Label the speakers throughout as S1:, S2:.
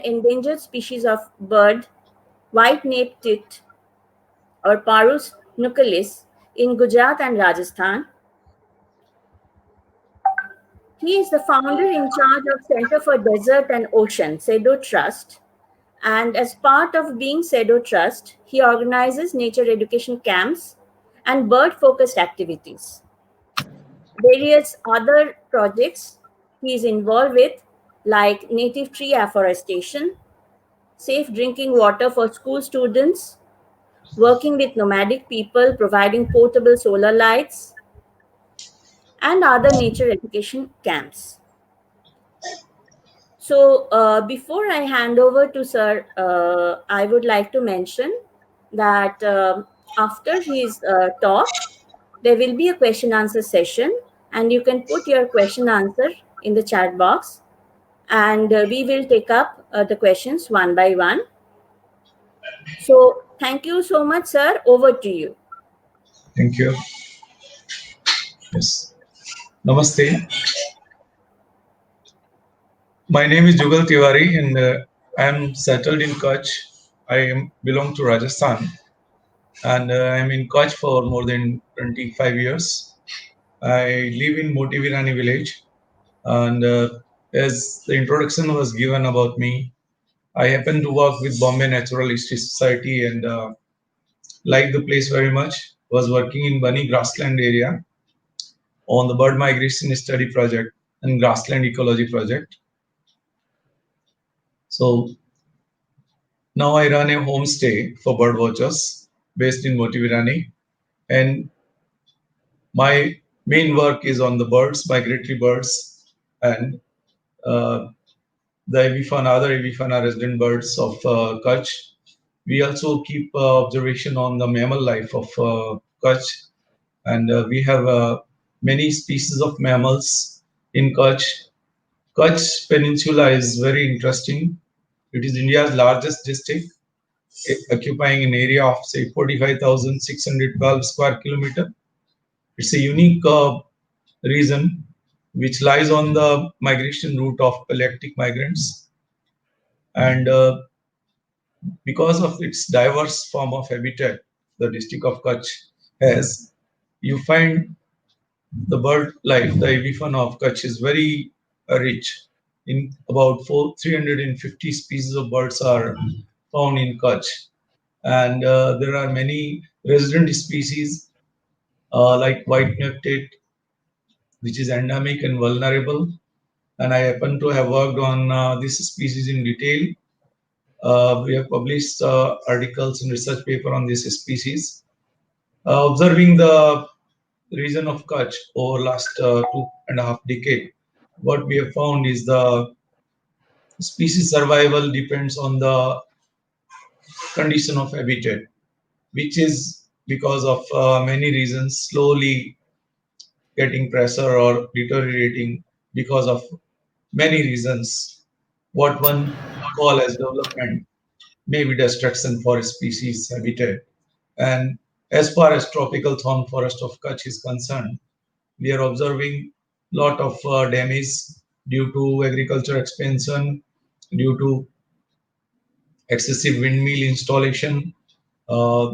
S1: endangered species of bird, white-naped tit or Parus nucleus in Gujarat and Rajasthan. He is the founder in charge of Center for Desert and Ocean, CEDO Trust. And as part of being CEDO Trust, he organizes nature education camps and bird-focused activities. Various other projects he is involved with, like native tree afforestation, safe drinking water for school students, working with nomadic people, providing portable solar lights, and other nature education camps. So, before I hand over to Sir, I would like to mention that after his talk, there will be a question answer session, and you can put your question answer in the chat box, and we will take up the questions one by one. So, thank you so much, sir. Over to you.
S2: Thank you. Yes. Namaste. My name is Jugal Tiwari, and I am settled in Kutch. Belong to Rajasthan, and I am in Kutch for more than 25 years. I live in Motivirani village, and as the introduction was given about me, I happen to work with Bombay Natural History Society and like the place very much. Was working in Bunny grassland area on the bird migration study project and grassland ecology project. So now I run a homestay for bird watchers based in Motivirani, and my main work is on the birds, migratory birds, and uh, the avifauna, other avifauna resident birds of Kutch. We also keep observation on the mammal life of Kutch, and we have many species of mammals in Kutch. Kutch Peninsula is very interesting. It is India's largest district, occupying an area of say 45,612 square kilometer. It's a unique region which lies on the migration route of palearctic migrants, and because of its diverse form of habitat, the district of Kutch has, you find the bird life, the avifauna of Kutch is very rich. In about 350 species of birds are found in Kutch, and there are many resident species like white-necked tit, which is endemic and vulnerable. And I happen to have worked on this species in detail. We have published articles and research paper on this species. Observing the region of Kutch over last 2.5 decade, what we have found is the species survival depends on the condition of habitat, which is because of many reasons slowly getting pressure or deteriorating because of many reasons. What one call as development may be destruction for a species habitat. And as far as tropical thorn forest of Kutch is concerned, we are observing lot of damage due to agriculture expansion, due to excessive windmill installation, uh,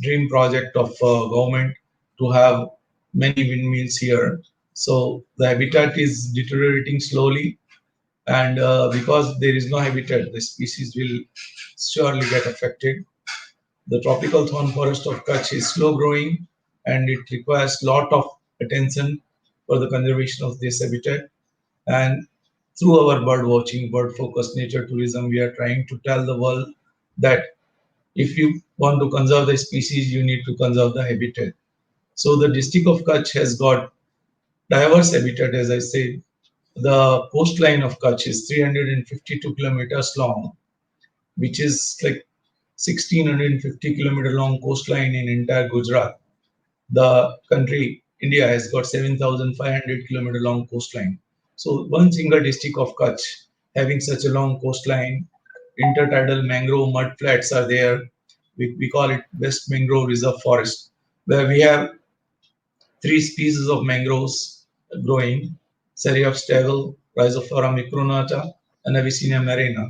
S2: dream project of government to have many windmills here. So the habitat is deteriorating slowly, and because there is no habitat, the species will surely get affected. The tropical thorn forest of Kutch is slow growing, and it requires lot of attention for the conservation of this habitat. And through our bird watching, bird focused nature tourism, we are trying to tell the world that if you want to conserve the species, you need to conserve the habitat. So the district of Kutch has got diverse habitat, as I said. The coastline of Kutch is 352 kilometers long, which is like 1650-kilometer long coastline in entire Gujarat. The country, India, has got 7,500-kilometer long coastline. So one single district of Kutch having such a long coastline, intertidal mangrove mud flats are there. We call it West Mangrove Reserve Forest, where we have three species of mangroves growing: Cereus stagel, Rhizophyra micronata, and Avicennia marina.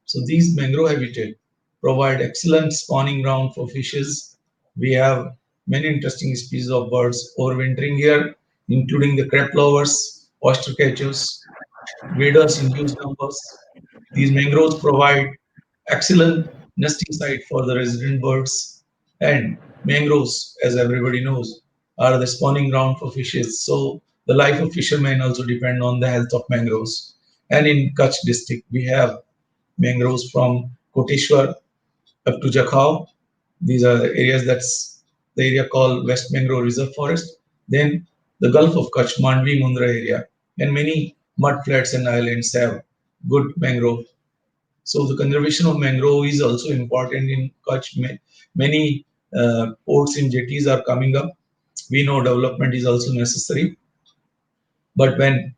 S2: So these mangrove habitat provide excellent spawning ground for fishes. We have many interesting species of birds overwintering here, including the crab plovers, oyster catchers, waders in huge numbers. These mangroves provide excellent nesting site for the resident birds, and mangroves, as everybody knows, are the spawning ground for fishes. So the life of fishermen also depend on the health of mangroves. And in Kutch district, we have mangroves from Koteshwar up to Jakhau. These are the areas that's the area called West Mangrove Reserve Forest. Then the Gulf of Kutch, Mandvi Mundra area, and many mud flats and islands have good mangrove. So the conservation of mangrove is also important in Kutch. Many ports and jetties are coming up. We know development is also necessary, but when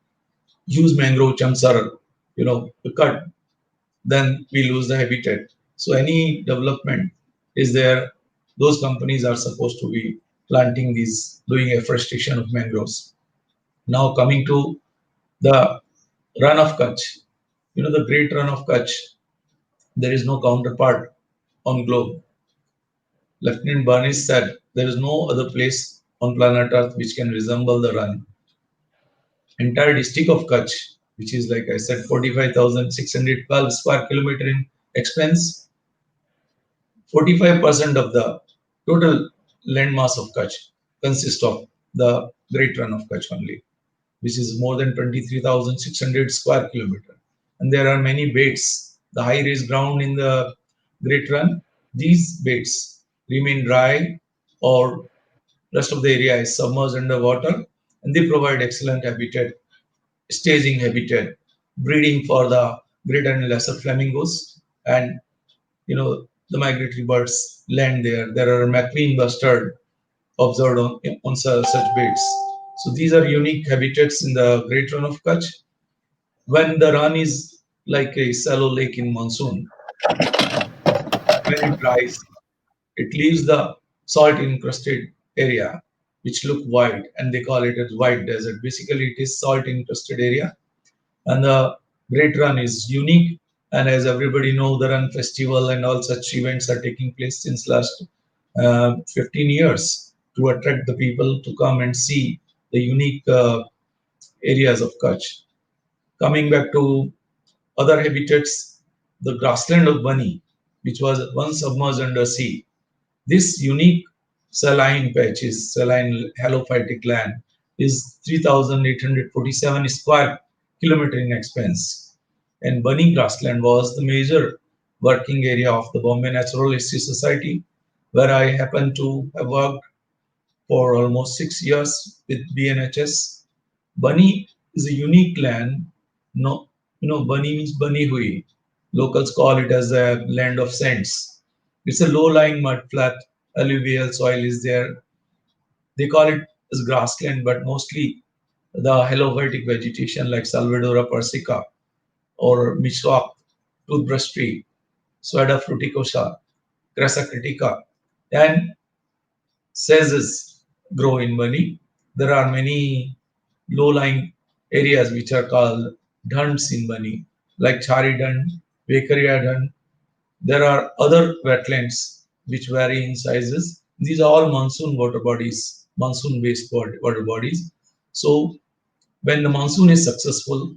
S2: huge mangrove chunks are, cut, then we lose the habitat. So any development is there, those companies are supposed to be planting these, doing afforestation of mangroves. Now coming to the run of Kutch, the great run of Kutch, there is no counterpart on globe. Lieutenant Barnes said there is no other place on planet Earth which can resemble the run. Entire district of Kutch, which is like I said, 45,612 square kilometer in expanse, 45% of the total landmass of Kutch consists of the Great Run of Kutch only, which is more than 23,600 square kilometer. And there are many baits. The high raised ground in the Great Run, these baits remain dry or rest of the area is submerged underwater, and they provide excellent habitat, staging habitat, breeding for the greater and lesser flamingos, and the migratory birds land there. There are McQueen bustard observed on such beds. So these are unique habitats in the Great Run of Kutch. When the run is like a shallow lake in monsoon, when it dries, it leaves the salt encrusted area, which look white, and they call it as white desert. Basically, it is salt encrusted area, and the Great Run is unique. And as everybody know, the Run Festival and all such events are taking place since last 15 years to attract the people to come and see the unique areas of Kutch. Coming back to other habitats, the grassland of Bani, which was once submerged under sea. This unique saline patches, saline halophytic land, is 3,847 square kilometer in expanse. And Bunny grassland was the major working area of the Bombay Natural History Society, where I happened to have worked for almost 6 years with BNHS. Bunny is a unique land. No, Bunny means Bunny Hui. Locals call it as a land of saints. It's a low-lying mud flat, alluvial soil is there. They call it as grassland, but mostly the helophytic vegetation like Salvadora persica or Mishwak, toothbrush tree, Suada fruticosa, Cressa critica, and Sazes grow in Bani. There are many low-lying areas which are called dunds in Bani, like Chari Dund, Vekaria Dund. There are other wetlands which vary in sizes. These are all monsoon water bodies, monsoon-based water bodies. So when the monsoon is successful,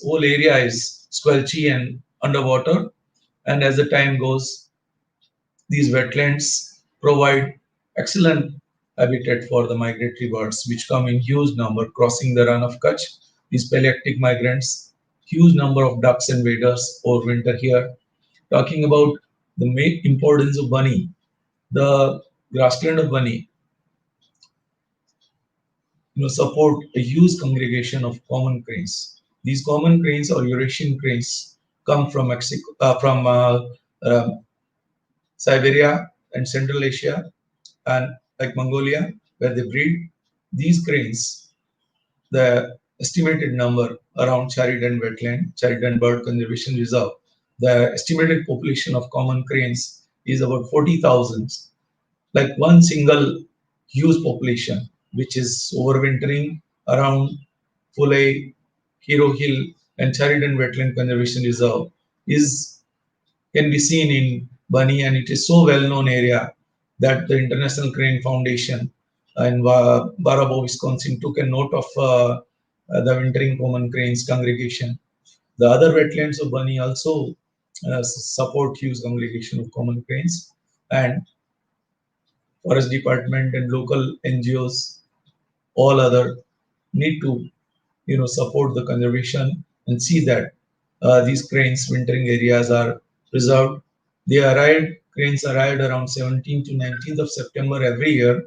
S2: whole area is squelchy and underwater. And as the time goes, these wetlands provide excellent habitat for the migratory birds, which come in huge number crossing the run of Kutch. These palearctic migrants, huge number of ducks and waders overwinter here. Talking about the main importance of Bunny, the grassland of Bunny, support a huge congregation of common cranes. These common cranes or Eurasian cranes come from Mexico, from Siberia and Central Asia, and like Mongolia, where they breed. These cranes, the estimated number around Charidan wetland, Charidan Bird Conservation Reserve, the estimated population of common cranes is about 40,000. Like one single huge population, which is overwintering around Fulay, Hero Hill, and Charidan Wetland Conservation Reserve, is can be seen in Bani, and it is so well-known area that the International Crane Foundation in Baraboo, Wisconsin, took a note of the wintering common cranes congregation. The other wetlands of Bani also support huge congregation of common cranes, and forest department and local NGOs, all other need to support the conservation and see that these cranes wintering areas are preserved. Cranes arrived around 17th to 19th of September every year,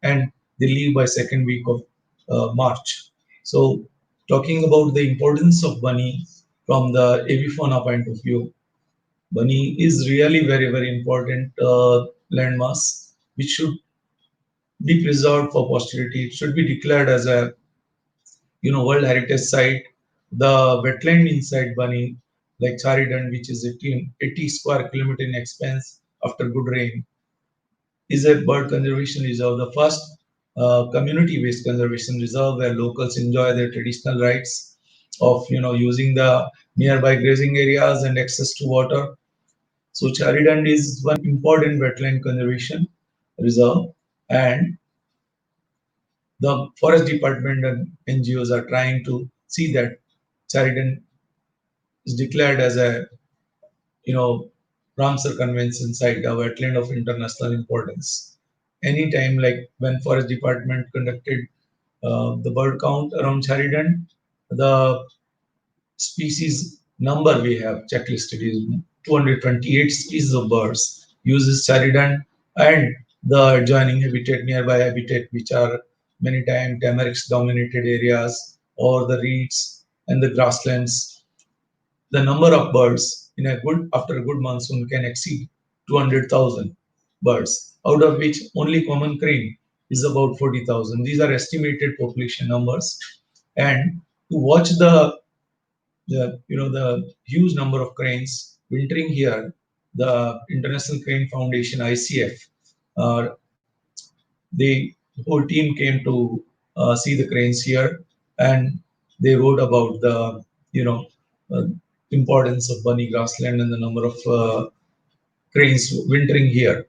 S2: and they leave by second week of March. So talking about the importance of Bani from the avifauna point of view, Bani is really very, very important landmass which should be preserved for posterity. It should be declared as a World Heritage Site. The wetland inside Bani, like Charidand, which is 80 square kilometer in expanse after good rain, is a bird conservation reserve, the first community-based conservation reserve where locals enjoy their traditional rights of using the nearby grazing areas and access to water. So Charidand is one important wetland conservation reserve, and the forest department and NGOs are trying to see that Charidand is declared as a Ramsar Convention site, a wetland of international importance. Anytime, like when forest department conducted the bird count around Charidand, the species number we have checklisted is 228 species of birds uses Charidand and the adjoining habitat, nearby habitat, which are many times tamarix dominated areas or the reeds and the grasslands. The number of birds in a good after a good monsoon can exceed 200,000 birds, out of which only common crane is about 40,000. These are estimated population numbers, and to watch the huge number of cranes wintering here, the International Crane Foundation (ICF), uh, the whole team came to see the cranes here, and they wrote about the you know uh, importance of Bani grassland and the number of cranes wintering here.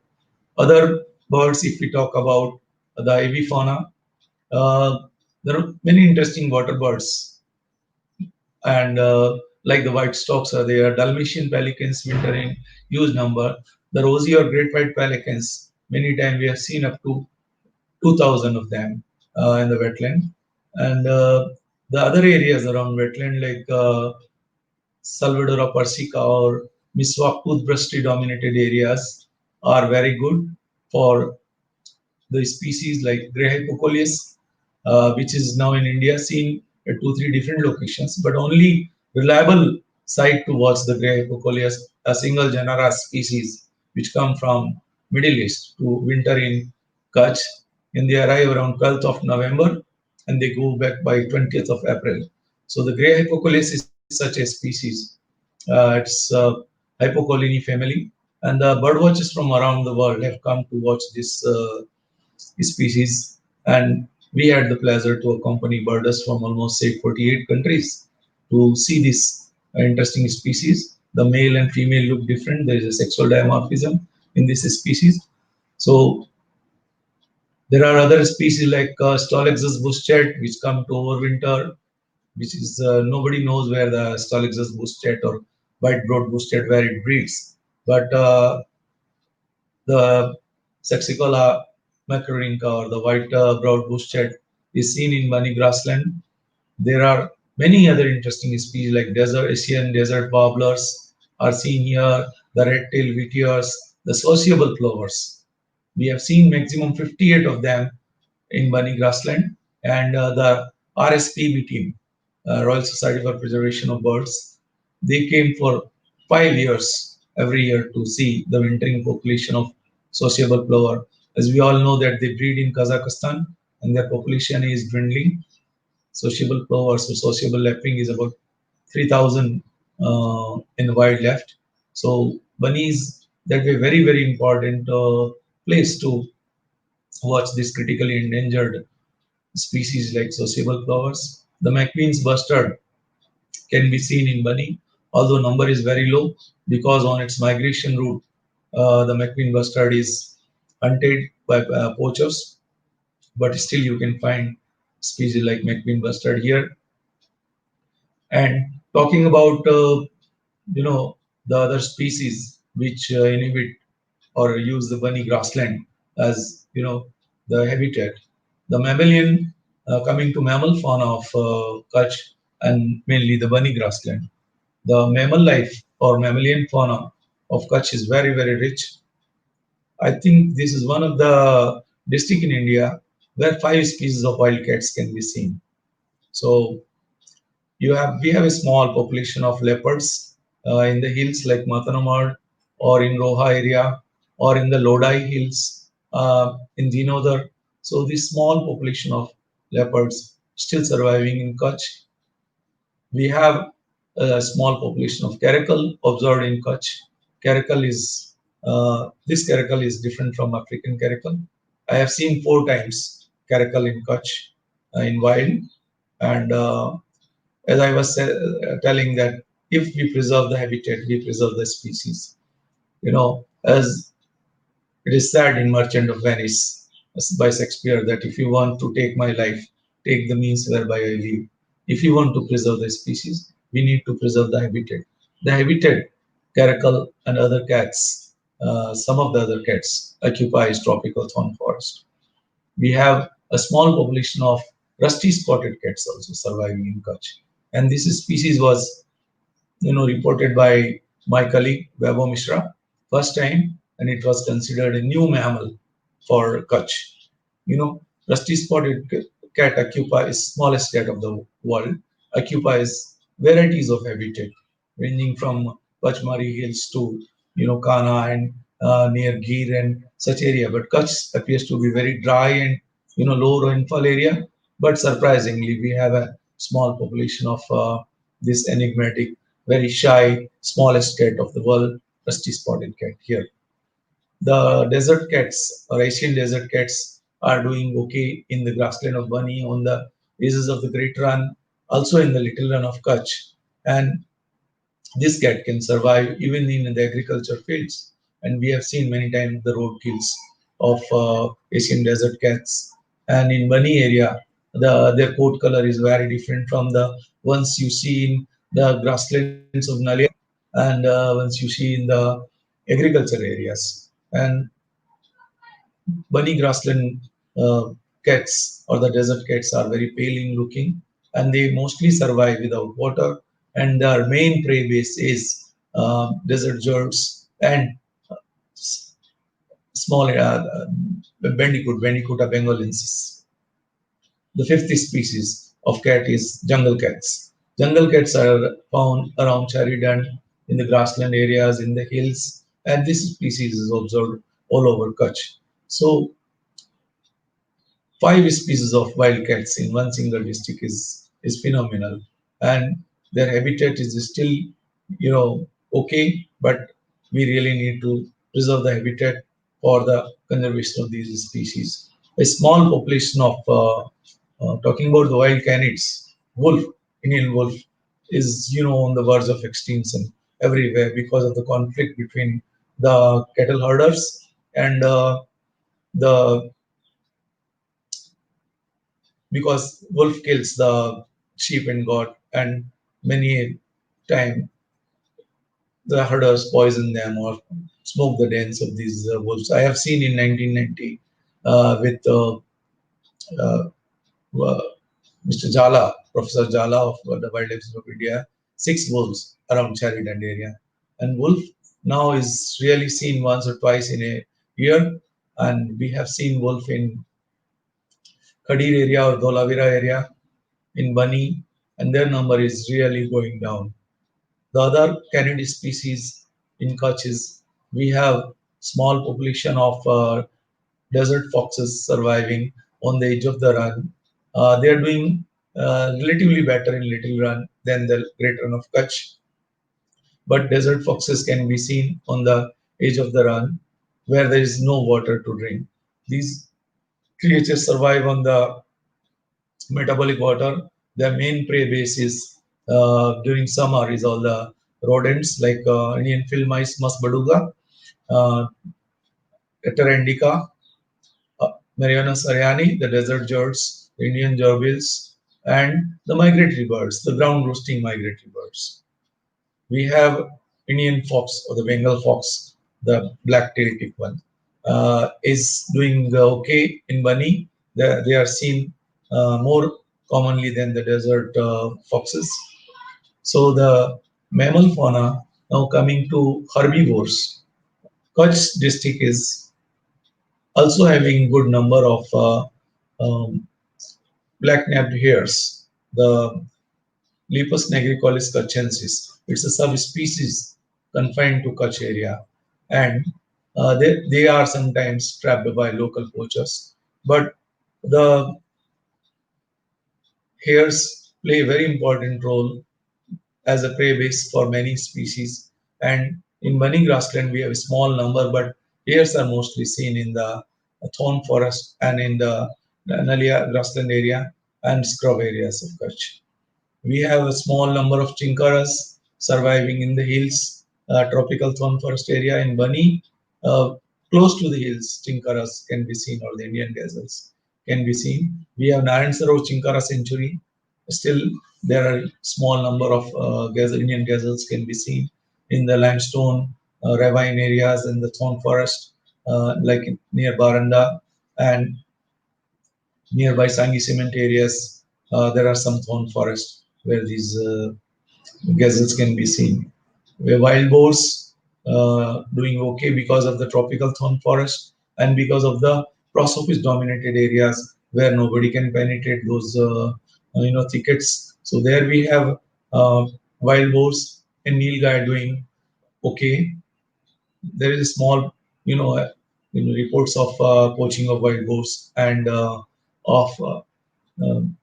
S2: Other birds, if we talk about the avifauna, there are many interesting water birds, and like the white storks are there, Dalmatian pelicans winter in huge number, the rosy or great white pelicans. Many times we have seen up to 2,000 of them in the wetland, and the other areas around wetland like Salvadora persica or Miswak toothbrush tree dominated areas are very good for the species like Grey Hypocoleus, which is now in India seen at 2, 3 different locations, but only reliable site to watch the Grey Hypocoleus, a single genera species which come from Middle East to winter in Kutch, and they arrive around 12th of November and they go back by 20th of April. So the Grey Hypocoleus is such a species. It's Hypocolini family, and the bird watchers from around the world have come to watch this species, and we had the pleasure to accompany birders from almost say 48 countries to see this interesting species. The male and female look different. There is a sexual dimorphism in this species. So there are other species like Stolexus buschet, which come to overwinter, which is nobody knows where the Stolexus buschet or white-browed buschet where it breeds, but the Saxicola macrorinca or the white-browed buschet is seen in Bani grassland. There are many other interesting species like Asian desert warblers are seen here, the red-tailed wheatears, the sociable plovers. We have seen maximum 58 of them in Bani grassland, and the RSPB team, Royal Society for Preservation of Birds, they came for 5 years every year to see the wintering population of sociable plover. As we all know that they breed in Kazakhstan and their population is dwindling. Sociable plovers or sociable lapwing is about 3,000 in wild left. So Bani is that way very, very important place to watch this critically endangered species like sociable plovers. The McQueen's bustard can be seen in Bani, although number is very low because on its migration route, the McQueen bustard is hunted by poachers, but still you can find species like McQueen bustard here. And talking about the other species which inhabit or use the bunny grassland as the habitat, the mammalian, coming to mammal fauna of Kutch and mainly the bunny grassland. The mammal life or mammalian fauna of Kutch is very very rich. I think this is one of the district in India where five species of wildcats can be seen. So we have a small population of leopards in the hills like Matanamad or in Roha area or in the Lodai hills in Dinodar. So this small population of leopards still surviving in Kutch. We have a small population of caracal observed in Kutch. This caracal is different from African caracal. I have seen four times caracal in Kutch in wild, and as I was telling that if we preserve the habitat, we preserve the species. As it is said in Merchant of Venice by Shakespeare that if you want to take my life, take the means whereby I live. If you want to preserve the species, we need to preserve the habitat. The habitat, caracal and other cats, some of the other cats occupies tropical thorn forest. We have a small population of rusty spotted cats also surviving in Kutch. And this species was reported by my colleague Vaibhav Mishra first time, and it was considered a new mammal for Kutch. Rusty spotted cat occupies smallest cat of the world, occupies varieties of habitat ranging from Pachmari Hills to Kana and near Gir and such area. But Kutch appears to be very dry and low rainfall area. But surprisingly, we have a small population of this enigmatic, very shy, smallest cat of the world, rusty spotted cat here. The desert cats or Asian desert cats are doing okay in the grassland of Bani, on the edges of the Great Run, also in the Little Run of Kutch. And this cat can survive even in the agriculture fields. And we have seen many times the roadkills of Asian desert cats. And in Bani area, their coat color is very different from the ones you see in the grasslands of Nalia and ones you see in the agriculture areas. And bunny grassland cats or the desert cats are very pale in looking, and they mostly survive without water. And their main prey base is desert birds and small Bandicoota bengalensis. The fifth species of cat is jungle cats. Jungle cats are found around Charidan in the grassland areas, in the hills, and this species is observed all over Kutch. So five species of wildcats in one single district is phenomenal, and their habitat is still okay, but we really need to preserve the habitat for the conservation of these species. A small population of talking about the wild canids, wolf, Indian wolf, is on the verge of extinction everywhere because of the conflict between the cattle herders and the because wolf kills the sheep and goat, and many time the herders poison them or smoke the dens of these wolves. I have seen in 1990 with uh, uh, Mr. Jala, Professor Jala of the Wildlife Institute of India, six wolves around Charidand area. And wolf now is really seen once or twice in a year, and we have seen wolf in Khadir area or Dholavira area in Bani, and their number is really going down. The other canid species in Kutch is we have small population of desert foxes surviving on the edge of the run. They are doing relatively better in Little Run than the Great Run of Kutch, but desert foxes can be seen on the edge of the run where there is no water to drink. These creatures survive on the metabolic water. Their main prey base is during summer is all the rodents like Indian field mice, Mus baduga, uh, Pterandica, Marianus ariani, the desert birds, the Indian gerbils, and the migratory birds, the ground roosting migratory birds. We have Indian fox or the Bengal fox, the black-tailed tip one, is doing okay in Bani. They are seen more commonly than the desert foxes. So the mammal fauna, now coming to herbivores. Kutch district is also having good number of um, black-napped hares. The Lepus nigricollis kutchensis. It's a subspecies confined to Kutch area, and they are sometimes trapped by local poachers. But the hares play a very important role as a prey base for many species. And in Bunny grassland, we have a small number, but hares are mostly seen in the thorn forest and in the Nalia grassland area and scrub areas of Kutch. We have a small number of chinkaras surviving in the hills, tropical thorn forest area in Bani. Uh, Close to the hills, chinkaras can be seen, or the Indian gazelles can be seen. We have Narayan Sarovar Chinkara Sanctuary. Still, there are small number of Indian gazelles can be seen in the limestone ravine areas in the thorn forest, like near Baranda and nearby Sangi cement areas. There are some thorn forests where these gazelles can be seen. Where wild boars doing okay because of the tropical thorn forest and because of the prosopis dominated areas where nobody can penetrate those thickets. So there we have wild boars and nilgai doing okay. There is a small, reports of poaching of wild boars and of um,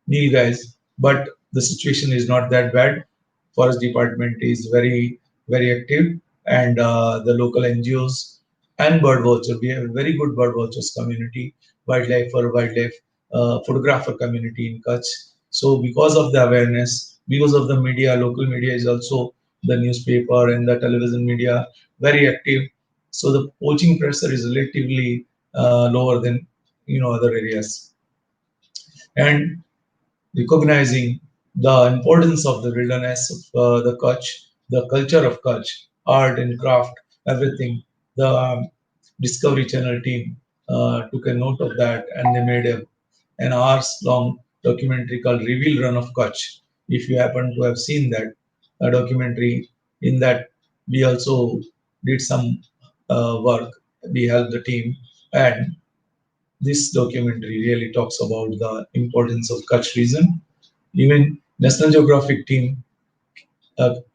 S2: Neil guys, but the situation is not that bad. Forest department is very active, and the local NGOs and bird watcher. We have a very good bird watchers community, wildlife photographer community in Kutch. So because of the awareness, because of the media, local media is also the newspaper and the television media very active. So the poaching pressure is relatively lower than other areas. And recognizing the importance of the wilderness of the Kutch, the culture of Kutch, art and craft, everything. The Discovery Channel team took a note of that, and they made an hours-long documentary called Reveal Run of Kutch. If you happen to have seen that documentary, in that we also did some work. We helped the team, and this documentary really talks about the importance of Kutch region. Even National Geographic team,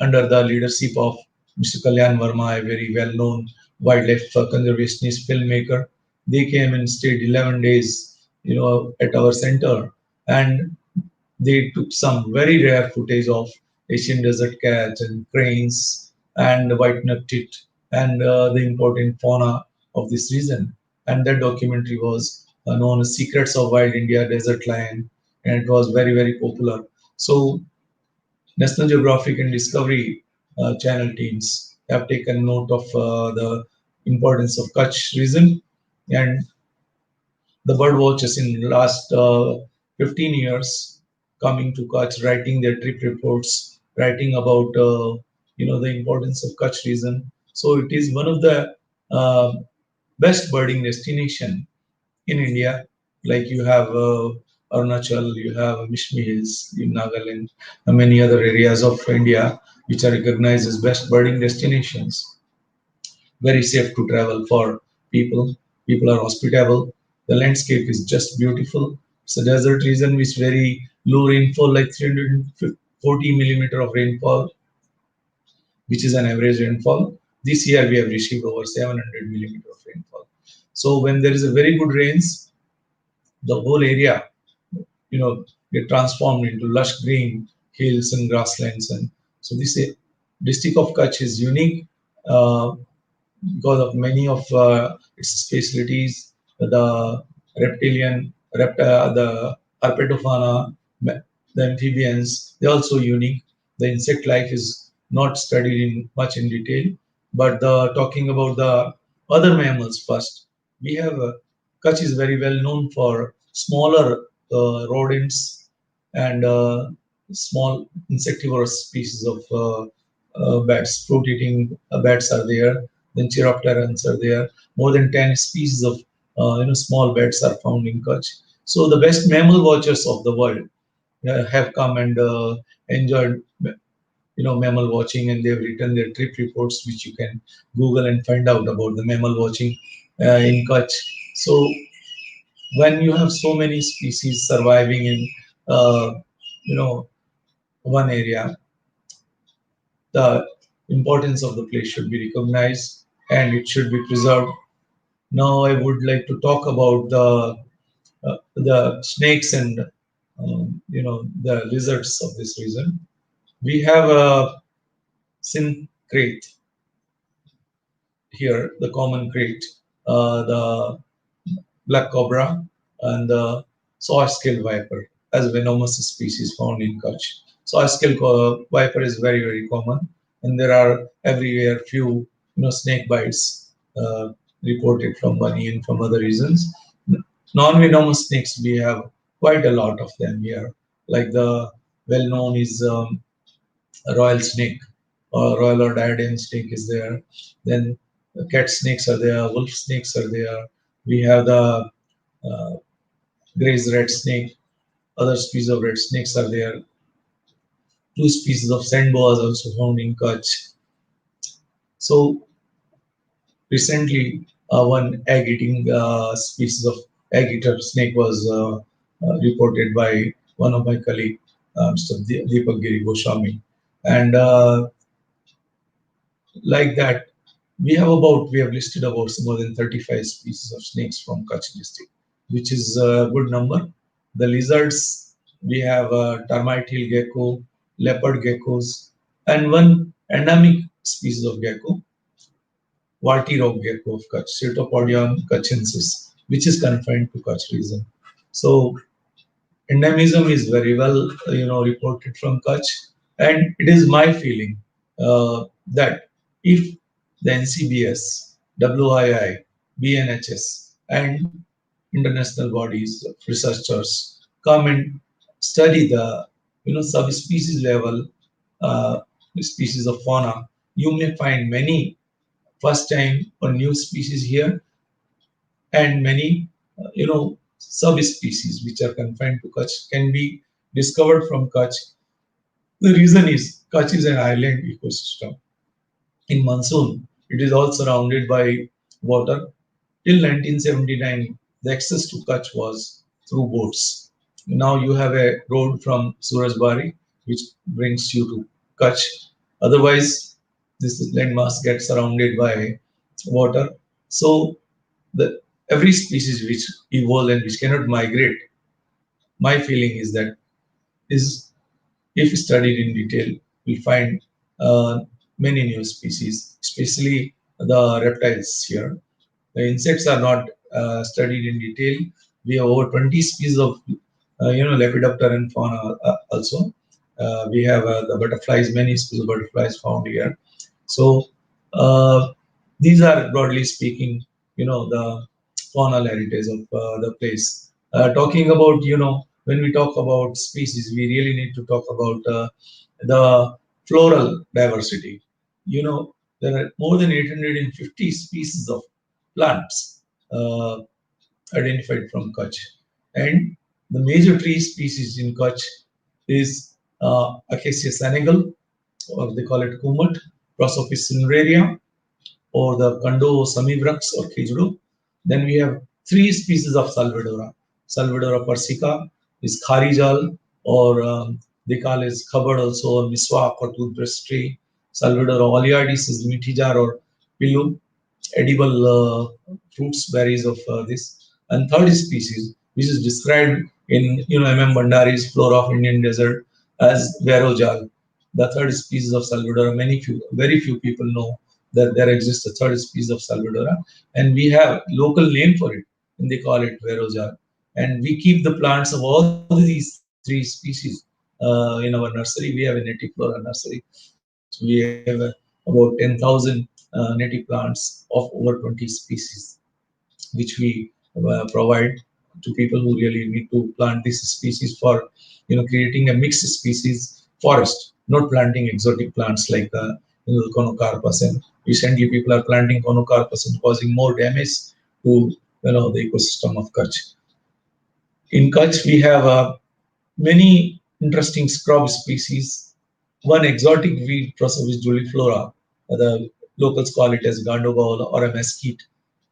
S2: under the leadership of Mr. Kalyan Verma, a very well-known wildlife conservationist filmmaker, they came and stayed 11 days, at our center, and they took some very rare footage of Asian desert cats and cranes and the white-necked tit and the important fauna of this region. And that documentary was known as Secrets of Wild India Desert Lion, and it was very popular. So National Geographic and Discovery Channel teams have taken note of the importance of Kutch region, and the bird watchers in the last 15 years coming to Kutch, writing their trip reports, writing about the importance of Kutch region. So it is one of the uh, best birding destination in India. Like you have Arunachal, you have Mishmi Hills in Nagaland, and many other areas of India which are recognized as best birding destinations. Very safe to travel for people. People are hospitable. The landscape is just beautiful. It's a desert region with very low rainfall, like 340 millimeter of rainfall, which is an average rainfall. This year we have received over 700 millimeter of rainfall. So when there is a very good rains, the whole area, get transformed into lush green hills and grasslands. And so this district of Kutch is unique. Because of many of its facilities, the the herpetofauna, the amphibians, they're also unique. The insect life is not studied in much in detail. But talking about the other mammals first, we have Kutch is very well known for smaller rodents and small insectivorous species of bats. Fruit-eating bats are there. Then chiropterans are there. More than 10 species of small bats are found in Kutch. So the best mammal watchers of the world have come and enjoyed mammal watching, and they've written their trip reports, which you can Google and find out about the mammal watching in Kutch. So when you have so many species surviving in uh, you know one area, the importance of the place should be recognized and it should be preserved. Now I would like to talk about the snakes and the lizards of this region. We have a syncrate here, the common crate, the black cobra, and the saw-scale viper as venomous species found in Kutch. Saw-scale viper is very, very common, and there are everywhere few snake bites reported from Bani and from other regions. Non-venomous snakes, we have quite a lot of them here. Like the well-known is royal snake, or royal or diadem snake is there. Then cat snakes are there, wolf snakes are there. We have the uh, grazed red snake, other species of red snakes are there. Two species of sand boas also found in Kutch. So recently, one egg-eating species of egg-eater snake was reported by one of my colleagues, Mr. Deepak Giri Goswami, and like that, we have listed about more than 35 species of snakes from Kutch district, which is a good number. The lizards, we have termite hill gecko, leopard geckos, and one endemic species of gecko, warty rock gecko of Kutch, Cetopodion kutchensis, which is confined to Kutch region. So endemism is very well, reported from Kutch, and it is my feeling that if the NCBS, WII, BNHS, and international bodies of researchers come and study the, subspecies level uh, species of fauna, you may find many first time or new species here and many subspecies which are confined to Kutch can be discovered from Kutch. The reason is Kutch is an island ecosystem. In monsoon, it is all surrounded by water. Till 1979, the access to Kutch was through boats. Now you have a road from Surajbari, which brings you to Kutch. Otherwise, this landmass gets surrounded by water. So the every species which evolve and which cannot migrate, my feeling is that is if studied in detail, we find uh, many new species, especially the reptiles here. The insects are not studied in detail. We have over 20 species of Lepidoptera and fauna also. We have the butterflies, many species of butterflies found here. So uh, these are broadly speaking, the faunal heritage of the place. Talking about, when we talk about species, we really need to talk about the floral diversity. There are more than 850 species of plants uh, identified from Kutch. And the major tree species in Kutch is Acacia senegal, or they call it Kumut, Prosopis cineraria, or the Kando semivrux or Khijru. Then we have three species of Salvadora. Salvadora persica is Kharijal, or they call it Khabad also, or Miswak or toothbrush tree. Salvadora olearis is Mitijar or Pilu, edible fruits, berries of this. And third species, which is described in M.M. Bandari's Flora of Indian Desert as Verojal. The third species of Salvadora, very few people know that there exists a third species of Salvadora, and we have local name for it, and they call it Verojal. And we keep the plants of all these three species in our nursery. We have a native flora nursery. So We have about 10,000 native plants of over 20 species, which we provide to people who really need to plant these species for, creating a mixed species forest, not planting exotic plants like the Conocarpus. And recently, people are planting Conocarpus and causing more damage to the ecosystem of Kutch. In Kutch, we have many interesting scrub species. One exotic weed, Prosopis juliflora, the locals call it as gandoball or a mesquite,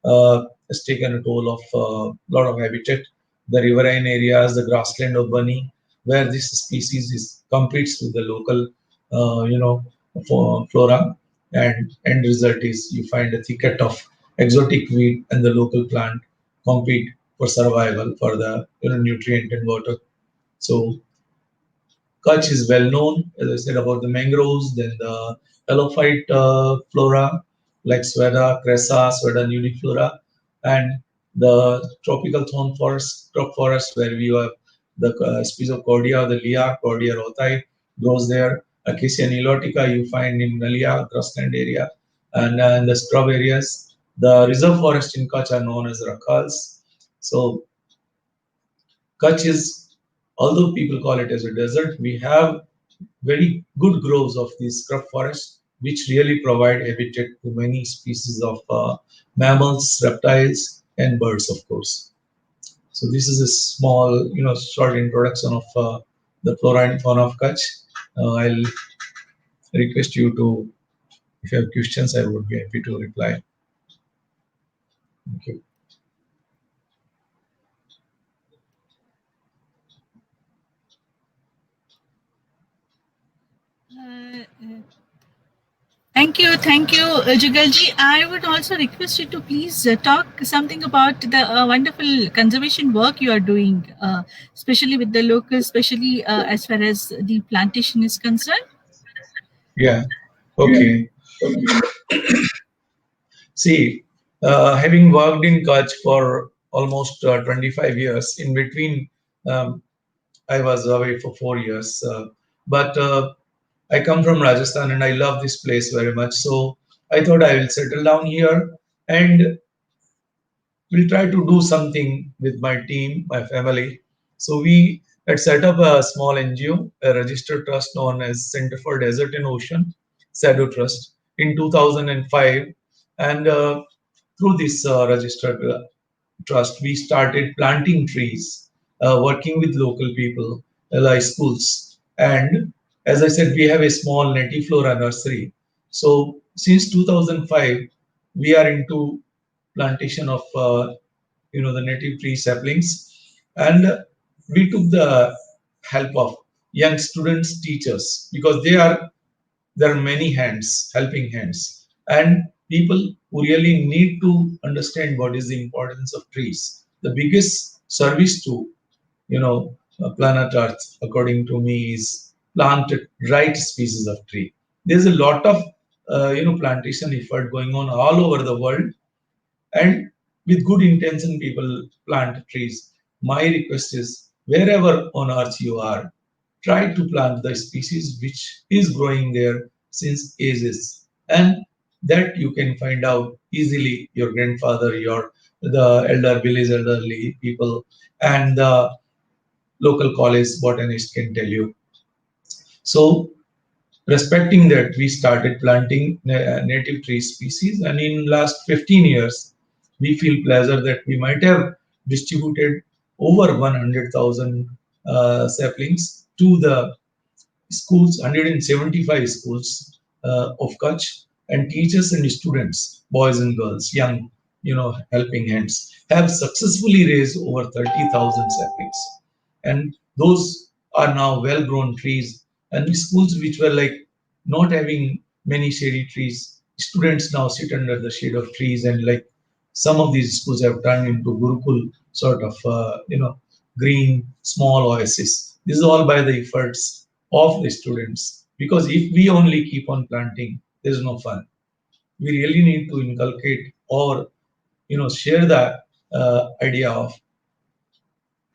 S2: has taken a toll of a lot of habitat. The riverine areas, the grassland of Bani, where this species competes with the local, flora, and end result is you find a thicket of exotic weed and the local plant compete for survival for the nutrient and water. So Kutch is well known, as I said, about the mangroves, then the halophyte flora like Sweda cressa, Sweda nudiflora, and the tropical thorn forest, crop forest, where we have the species of Cordia, the Lia, Cordia rothai grows there. Acacia nilotica you find in Nalia, grassland area, and in the scrub areas. The reserve forest in Kutch are known as Rakhals. So Kutch is, although people call it as a desert, we have very good groves of these scrub forests, which really provide habitat to many species of mammals, reptiles, and birds, of course. So this is a small, short introduction of the flora and fauna of Kutch. I'll request you to, if you have questions, I would be happy to reply. Thank you.
S3: Thank you, Jugalji. I would also request you to please talk something about the wonderful conservation work you are doing, especially with the locals, especially as far as the plantation is concerned.
S2: Yeah. Okay. See, having worked in Kutch for almost 25 years, in between um, I was away for 4 years. But I come from Rajasthan and I love this place very much. So I thought I will settle down here and will try to do something with my team, my family. So we had set up a small NGO, a registered trust known as Center for Desert and Ocean, SADO Trust, in 2005. And through this registered trust, we started planting trees, working with local people, like schools. And as I said, we have a small Netiflora nursery. So since 2005, we are into plantation of the native tree saplings, and we took the help of young students, teachers, because there are many hands, helping hands, and people who really need to understand what is the importance of trees. The biggest service to planet Earth, according to me, is plant right species of tree. There's a lot of plantation effort going on all over the world, and with good intention, people plant trees. My request is wherever on earth you are, try to plant the species which is growing there since ages, and that you can find out easily. Your grandfather, your the elder village elderly people, and the local college botanist can tell you. So respecting that, we started planting native tree species, and in last 15 years we feel pleasure that we might have distributed over 100,000 saplings to the schools, 175 schools of Kutch, and teachers and students, boys and girls, young, helping hands, have successfully raised over 30,000 saplings. And those are now well-grown trees. And schools which were like not having many shady trees, students now sit under the shade of trees, and like some of these schools have turned into Gurukul sort of, green small oasis. This is all by the efforts of the students. Because if we only keep on planting, there's no fun. We really need to inculcate or share the idea of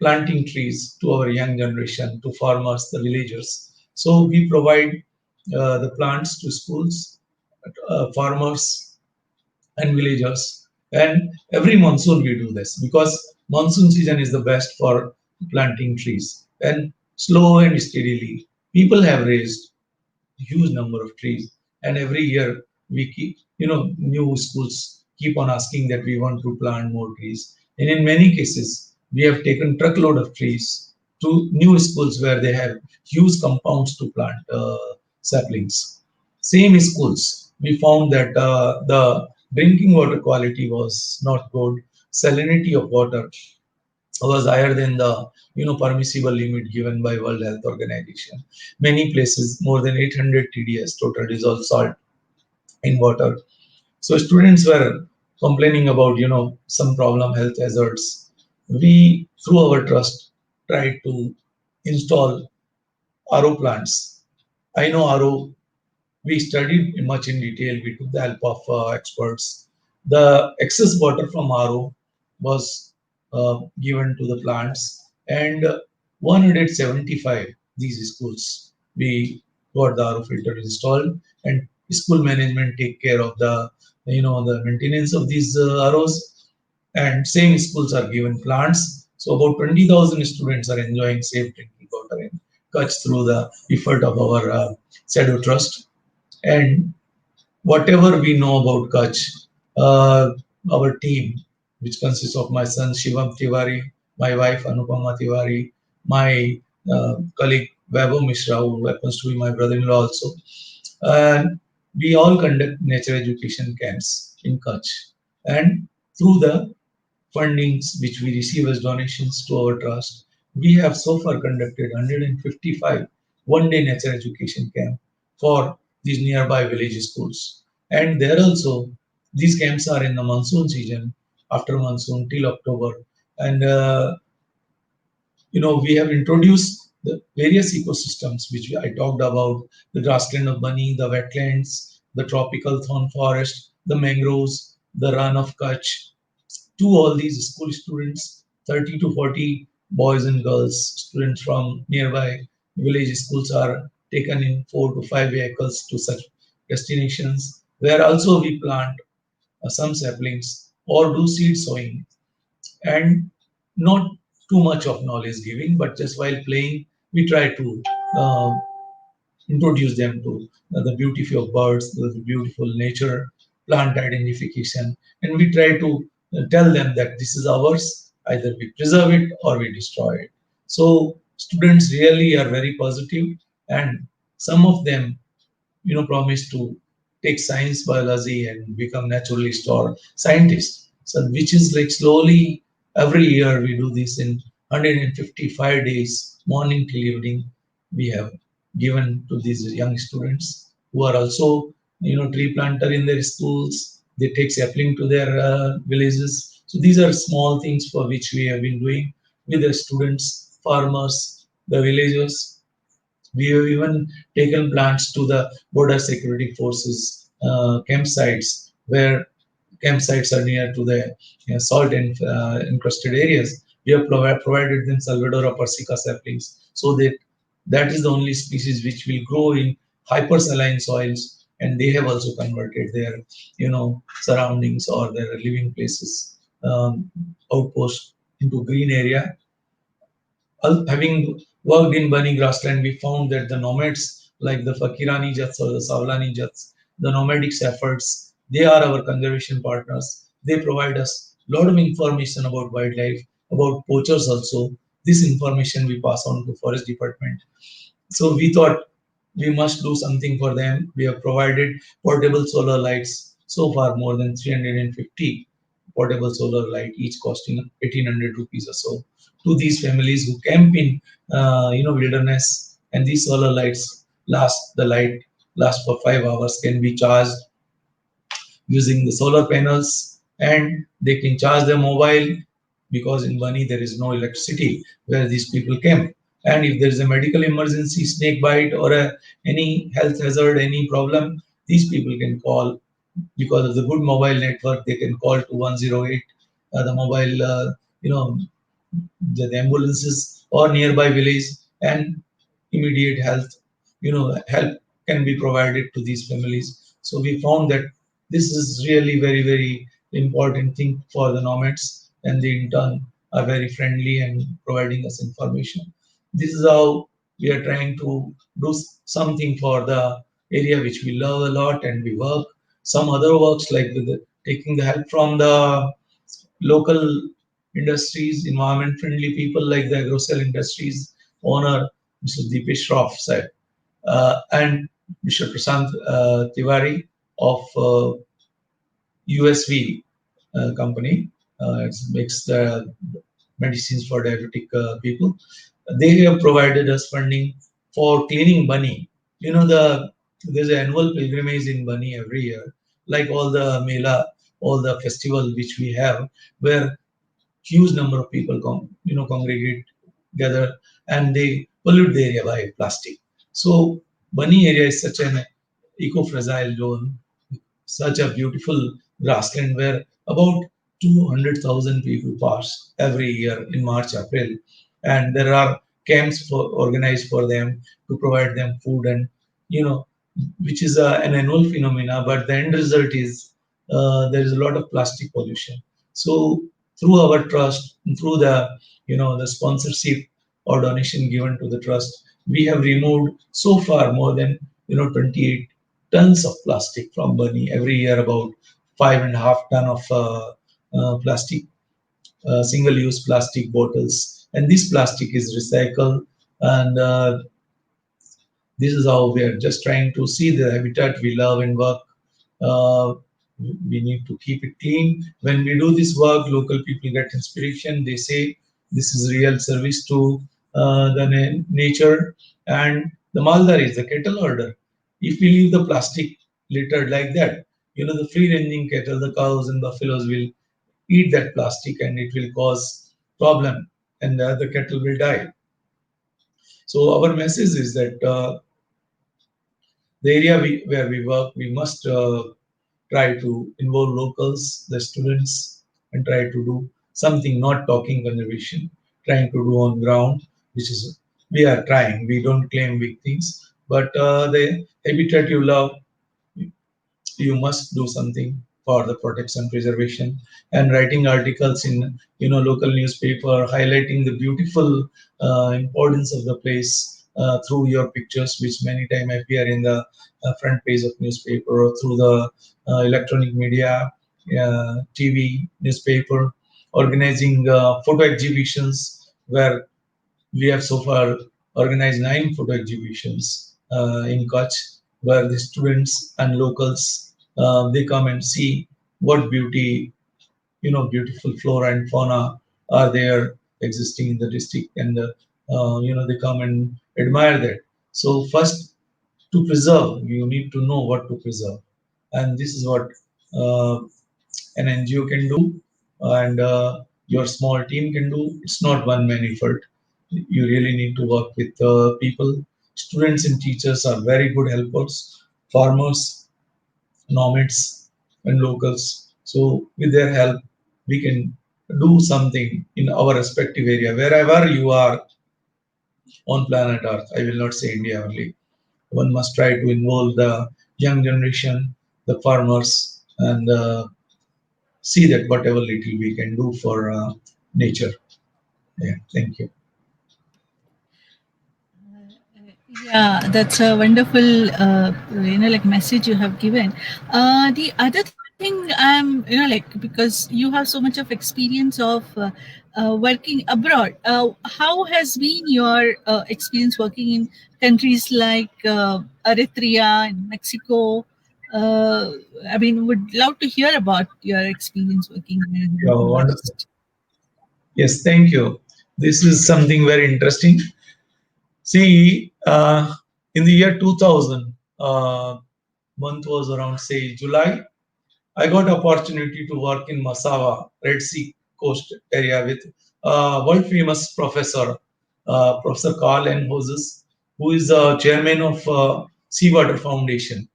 S2: planting trees to our young generation, to farmers, the villagers. So we provide the plants to schools, farmers, and villagers. And every monsoon we do this because monsoon season is the best for planting trees. And slow and steadily, people have raised huge number of trees, and every year we keep, new schools keep on asking that we want to plant more trees, and in many cases we have taken truckload of trees to new schools where they have huge compounds to plant saplings. Same schools, we found that the drinking water quality was not good, salinity of water was higher than the permissible limit given by World Health Organization. Many places more than 800 TDS, total dissolved salt in water. So students were complaining about some problem, health hazards. We through our trust tried to install RO plants. I know RO. We studied much in detail. We took the help of experts. The excess water from RO was given to the plants, and 175 these schools we got the RO filter installed, and school management take care of the maintenance of these ROs, and same schools are given plants. So about 20,000 students are enjoying safe drinking water in Kutch through the effort of our SEDO Trust. And whatever we know about Kutch, uh, our team, which consists of my son Shivam Tiwari, my wife Anupama Tiwari, my colleague Vaibhav Mishra, who happens to be my brother-in-law also, and we all conduct nature education camps in Kutch. And through the fundings which we receive as donations to our trust, we have so far conducted 155 one-day nature education camp for these nearby village schools. And there also, these camps are in the monsoon season, after monsoon till October. And we have introduced the various ecosystems which I talked about: the grassland of Bani, the wetlands, the tropical thorn forest, the mangroves, the run of Kutch, to all these school students, 30 to 40 boys and girls, students from nearby village schools are taken in 4 to 5 vehicles to such destinations, where also we plant some saplings or do seed sowing, and not too much of knowledge giving, but just while playing, we try to uh, introduce them to the beauty of birds, the beautiful nature, plant identification, and we try to tell them that this is ours, either we preserve it or we destroy it. So students really are very positive, and some of them promise to take science, biology, and become naturalist or scientist. So, which is like slowly every year we do this in 155 days, morning till evening. We have given to these young students who are also, tree planter in their schools. They take sapling to their villages. So these are small things for which we have been doing with the students, farmers, the villagers. We have even taken plants to the border security forces campsites, where campsites are near to the salt and encrusted areas. We have provided them Salvadora persica saplings, so that that is the only species which will grow in hypersaline soils, and they have also converted their surroundings or their living places, outpost, into green area. Having worked in Bani grassland, we found that the nomads, like the Fakirani Jats or the Savlani Jats, the nomadic shepherds, they are our conservation partners. They provide us a lot of information about wildlife, about poachers also. This information we pass on to forest department. So we thought we must do something for them. We have provided portable solar lights, so far more than 350 portable solar light, each costing 1,800 rupees or so, to these families who camp in wilderness. And these solar lights last for 5 hours, can be charged using the solar panels, and they can charge their mobile, because in Bani there is no electricity where these people camp. And if there is a medical emergency, snake bite, or any health hazard, any problem, these people can call. Because of the good mobile network, they can call to 108, the mobile, the ambulances or nearby village, and immediate help can be provided to these families. So we found that this is really very, very important thing for the nomads, and they in turn are very friendly and providing us information. This is how we are trying to do something for the area which we love a lot, and we work some other works like taking the help from the local industries, environment friendly people like the Agrocell Industries owner, Mr. Deepesh Shroff said, and Mr. Prasant Tiwari of USV company. It makes the medicines for diabetic people. They have provided us funding for cleaning Bani. You know, there's an annual pilgrimage in Bani every year, like all the Mela, all the festival which we have, where huge number of people congregate together, and they pollute the area by plastic. So Bani area is such an eco-fragile zone, such a beautiful grassland where about 200,000 people pass every year in March, April, and there are camps organized for them to provide them food, and you know, which is an annual phenomena. But the end result is there is a lot of plastic pollution. So through our trust, through the sponsorship or donation given to the trust, we have removed so far more than 28 tons of plastic from Bani every year, about 5.5 ton of plastic, single-use plastic bottles, and this plastic is recycled, and this is how we are just trying to see the habitat we love and work. Uh, we need to keep it clean. When we do this work, local people get inspiration. They say this is real service to the nature. And the Maldar is the cattle herder. If we leave the plastic littered like that, the free-ranging cattle, the cows and buffaloes will eat that plastic, and it will cause problem, and the cattle will die. So our message is that the area where we work, we must try to involve locals, the students, and try to do something, not talking conservation, trying to do on ground, which is we are trying. We don't claim big things, but the habitat you love, you must do something for the protection preservation, and writing articles in local newspaper highlighting the beautiful importance of the place through your pictures, which many time appear in the front page of newspaper, or through the electronic media, TV, newspaper, organizing photo exhibitions, where we have so far organized 9 photo exhibitions in Kutch, where the students and locals they come and see what beautiful flora and fauna are there existing in the district, and they come and admire that. So first, to preserve, you need to know what to preserve, and this is what an NGO can do, and your small team can do. It's not one man effort. You really need to work with people. Students and teachers are very good helpers. Farmers, nomads, and locals. So with their help, we can do something in our respective area, wherever you are on planet Earth. I will not say India only. One must try to involve the young generation, the farmers, and see that whatever little we can do for nature. Yeah, thank you.
S3: Yeah, that's a wonderful, like message you have given. The other thing, because you have so much of experience of working abroad. How has been your experience working in countries like Eritrea and Mexico? Would love to hear about your experience working there in
S2: Yeah,
S3: the
S2: wonderful.
S3: past.
S2: Yes, thank you. This is something very interesting. See, in the year 2000, month was around say July. I got opportunity to work in Massawa, Red Sea coast area with world famous professor, Professor Carl N. Hoses, who is the chairman of Seawater Foundation.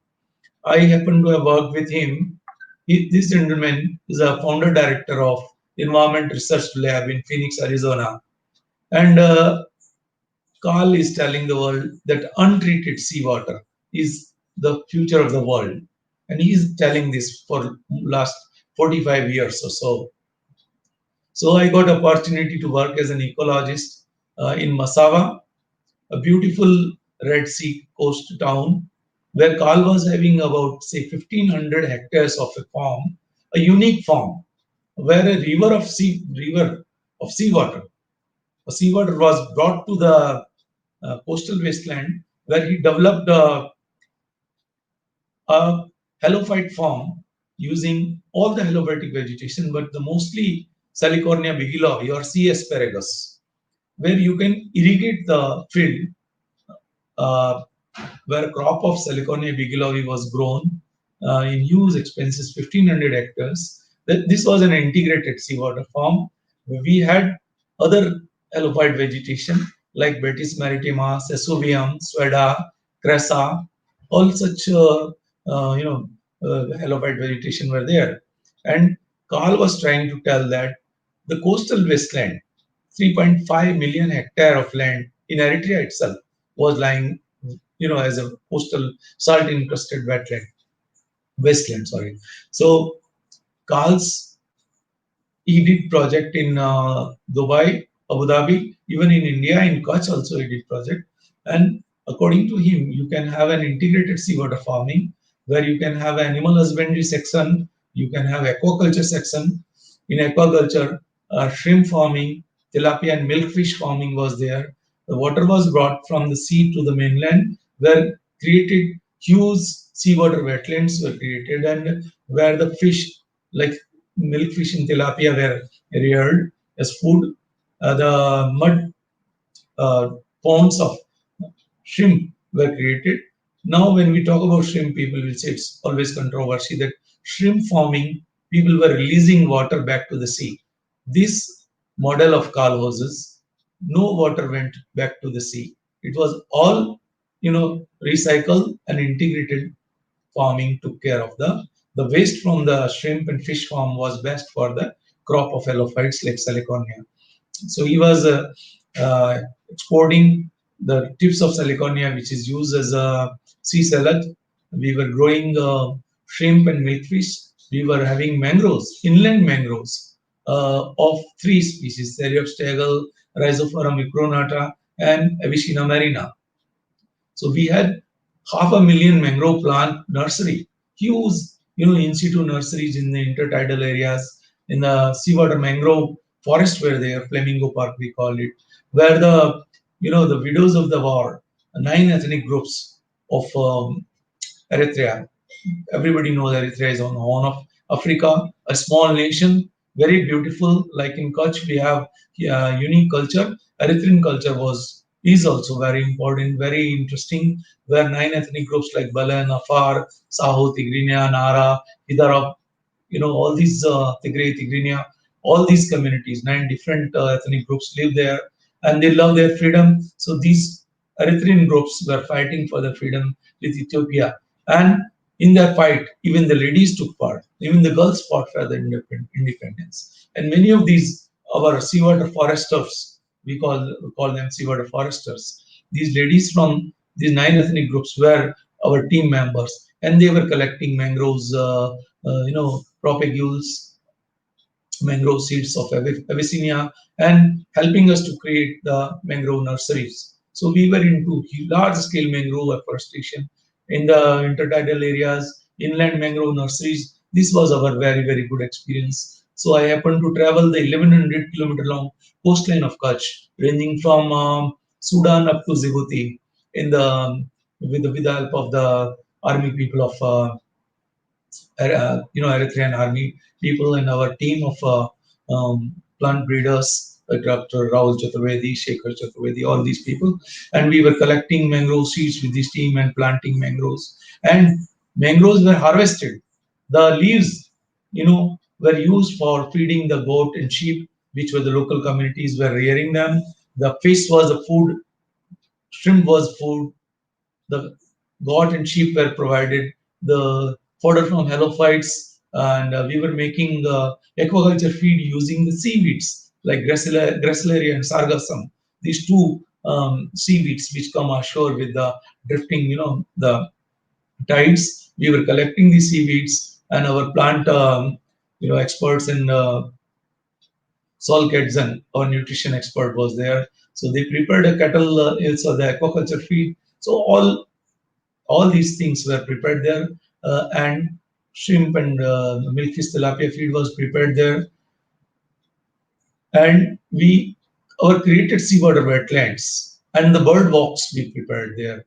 S2: I happen to have worked with him. This gentleman is a founder director of Environment Research Lab in Phoenix, Arizona. And Carl is telling the world that untreated seawater is the future of the world. And he is telling this for last 45 years or so. So I got opportunity to work as an ecologist in Massawa, a beautiful Red Sea coast town, where Carl was having about say 1500 hectares of a farm, a unique farm, where a river of seawater, seawater was brought to the coastal wasteland, where he developed a halophyte farm using all the halophytic vegetation, but the mostly Salicornia bigelovi or sea asparagus, where you can irrigate the field, uh, where a crop of Salicornia bigelovi was grown in huge expenses, 1500 hectares. This was an integrated seawater farm. We had other halophyte vegetation like Betis maritima, Sesovium, Sweda, Cressa, all such halophyte vegetation were there. And Carl was trying to tell that the coastal wasteland, 3.5 million hectare of land in Eritrea itself, was lying, as a coastal salt encrusted wetland, wasteland. Sorry. So Carl's he did project in Dubai, Abu Dhabi, even in India, in Kutch also he did project. And according to him, you can have an integrated seawater farming where you can have animal husbandry section, you can have aquaculture section. In aquaculture, shrimp farming, tilapia and milkfish farming was there. The water was brought from the sea to the mainland, where created huge seawater wetlands were created, and where the fish like milkfish and tilapia were reared as food. The mud uh, ponds of shrimp were created. Now, when we talk about shrimp, people will say it's always controversy that shrimp farming, people were releasing water back to the sea. This model of Carl houses, no water went back to the sea. It was all, recycled and integrated farming took care of the waste from the shrimp and fish farm was best for the crop of halophytes like Salicornia. So he was exporting the tips of Salicornia, which is used as a sea salad. We were growing shrimp and milkfish. We were having mangroves, inland mangroves of three species: Seriopstegal, Rhizophorum micronata, and Avicenna marina. So we had 500,000 mangrove plant nursery, huge, in situ nurseries in the intertidal areas, in the seawater mangrove forest where they are, Flamingo Park we call it, where the widows of the war, 9 ethnic groups of Eritrea. Everybody knows Eritrea is on the Horn of Africa, a small nation, very beautiful. Like in Kutch, we have unique culture. Eritrean culture is also very important, very interesting, where 9 ethnic groups like Balen, Afar, Saho, Tigrinya, Nara, Hidarab, all these Tigray, Tigrinya, all these communities, 9 different ethnic groups live there and they love their freedom. So these Eritrean groups were fighting for the freedom with Ethiopia. And in that fight, even the ladies took part, even the girls fought for the independence. And many of these, our seawater foresters, we call them seawater foresters. These ladies from these 9 ethnic groups were our team members, and they were collecting mangroves, propagules, mangrove seeds of Avicennia, and helping us to create the mangrove nurseries. So we were into large-scale mangrove afforestation in the intertidal areas, inland mangrove nurseries. This was our very, very good experience. So I happened to travel the 1100 kilometer long coastline of Kutch, ranging from Sudan up to Djibouti, with the help of the army people of Eritrean army people and our team of plant breeders, Dr. Rahul Chaturvedi, Shekhar Chaturvedi, all these people. And we were collecting mangrove seeds with this team and planting mangroves. And mangroves were harvested. The leaves, were used for feeding the goat and sheep, which were the local communities were rearing them. The fish was the food, shrimp was food, the goat and sheep were provided, the fodder from halophytes, and we were making aquaculture feed using the seaweeds like Gracilaria and Sargassum. These two seaweeds which come ashore with the drifting, the tides. We were collecting the seaweeds, and our plant, experts in Sol Kedzen, our nutrition expert, was there. So they prepared a cattle, so the aquaculture feed. So all these things were prepared there, and shrimp and milkfish tilapia feed was prepared there, and we our created seawater wetlands and the bird walks we prepared there.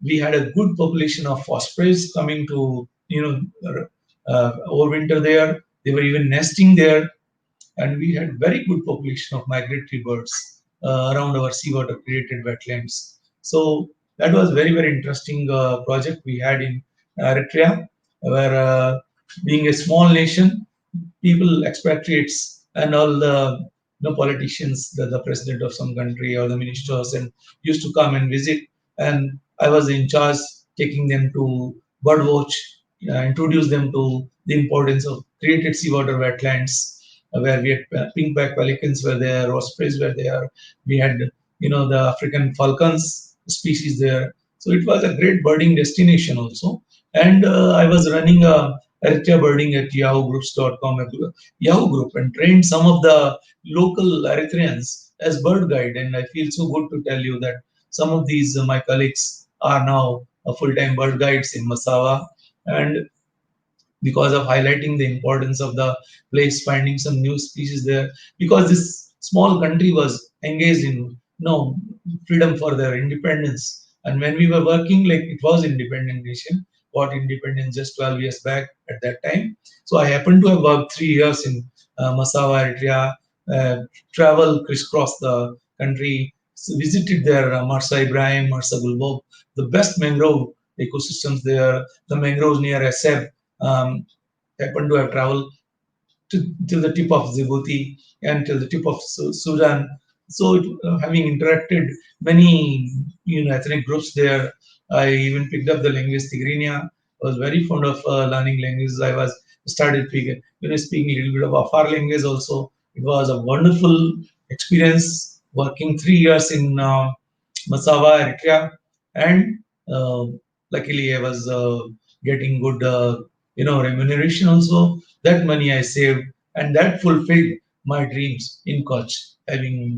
S2: We had a good population of ospreys coming to overwinter there. They were even nesting there, and we had very good population of migratory birds around our seawater created wetlands. So that was very interesting project we had in Eritrea, where being a small nation, people, expatriates, and all the politicians, the president of some country or the ministers, and used to come and visit. And I was in charge taking them to birdwatch, introduce them to the importance of created seawater wetlands, where we had pink-backed pelicans were there, ospreys were there. We had, the African falcons species there. So it was a great birding destination also. And I was running a Eritrea birding at yahoogroups.com, a Yahoo group, and trained some of the local Eritreans as bird guide. And I feel so good to tell you that some of these my colleagues are now full-time bird guides in Massawa, and because of highlighting the importance of the place, finding some new species there, because this small country was engaged in freedom for their independence. And when we were working like it was independent nation, got independence just 12 years back at that time. So I happened to have worked 3 years in Massawa, Eritrea, travel crisscross the country, visited their Marsa Ibrahim, Marsa Gulbob, the best mangrove ecosystems there, the mangroves near Esseb. Happened to have traveled to the tip of Djibouti and till the tip of Sudan. So having interacted many ethnic groups there, I even picked up the language Tigrinya. I was very fond of learning languages. I was started speaking a little bit of Afar language also. It was a wonderful experience working 3 years in Massawa, Eritrea, and uh, luckily I was getting good remuneration also. That money I saved, and that fulfilled my dreams in Koch. Having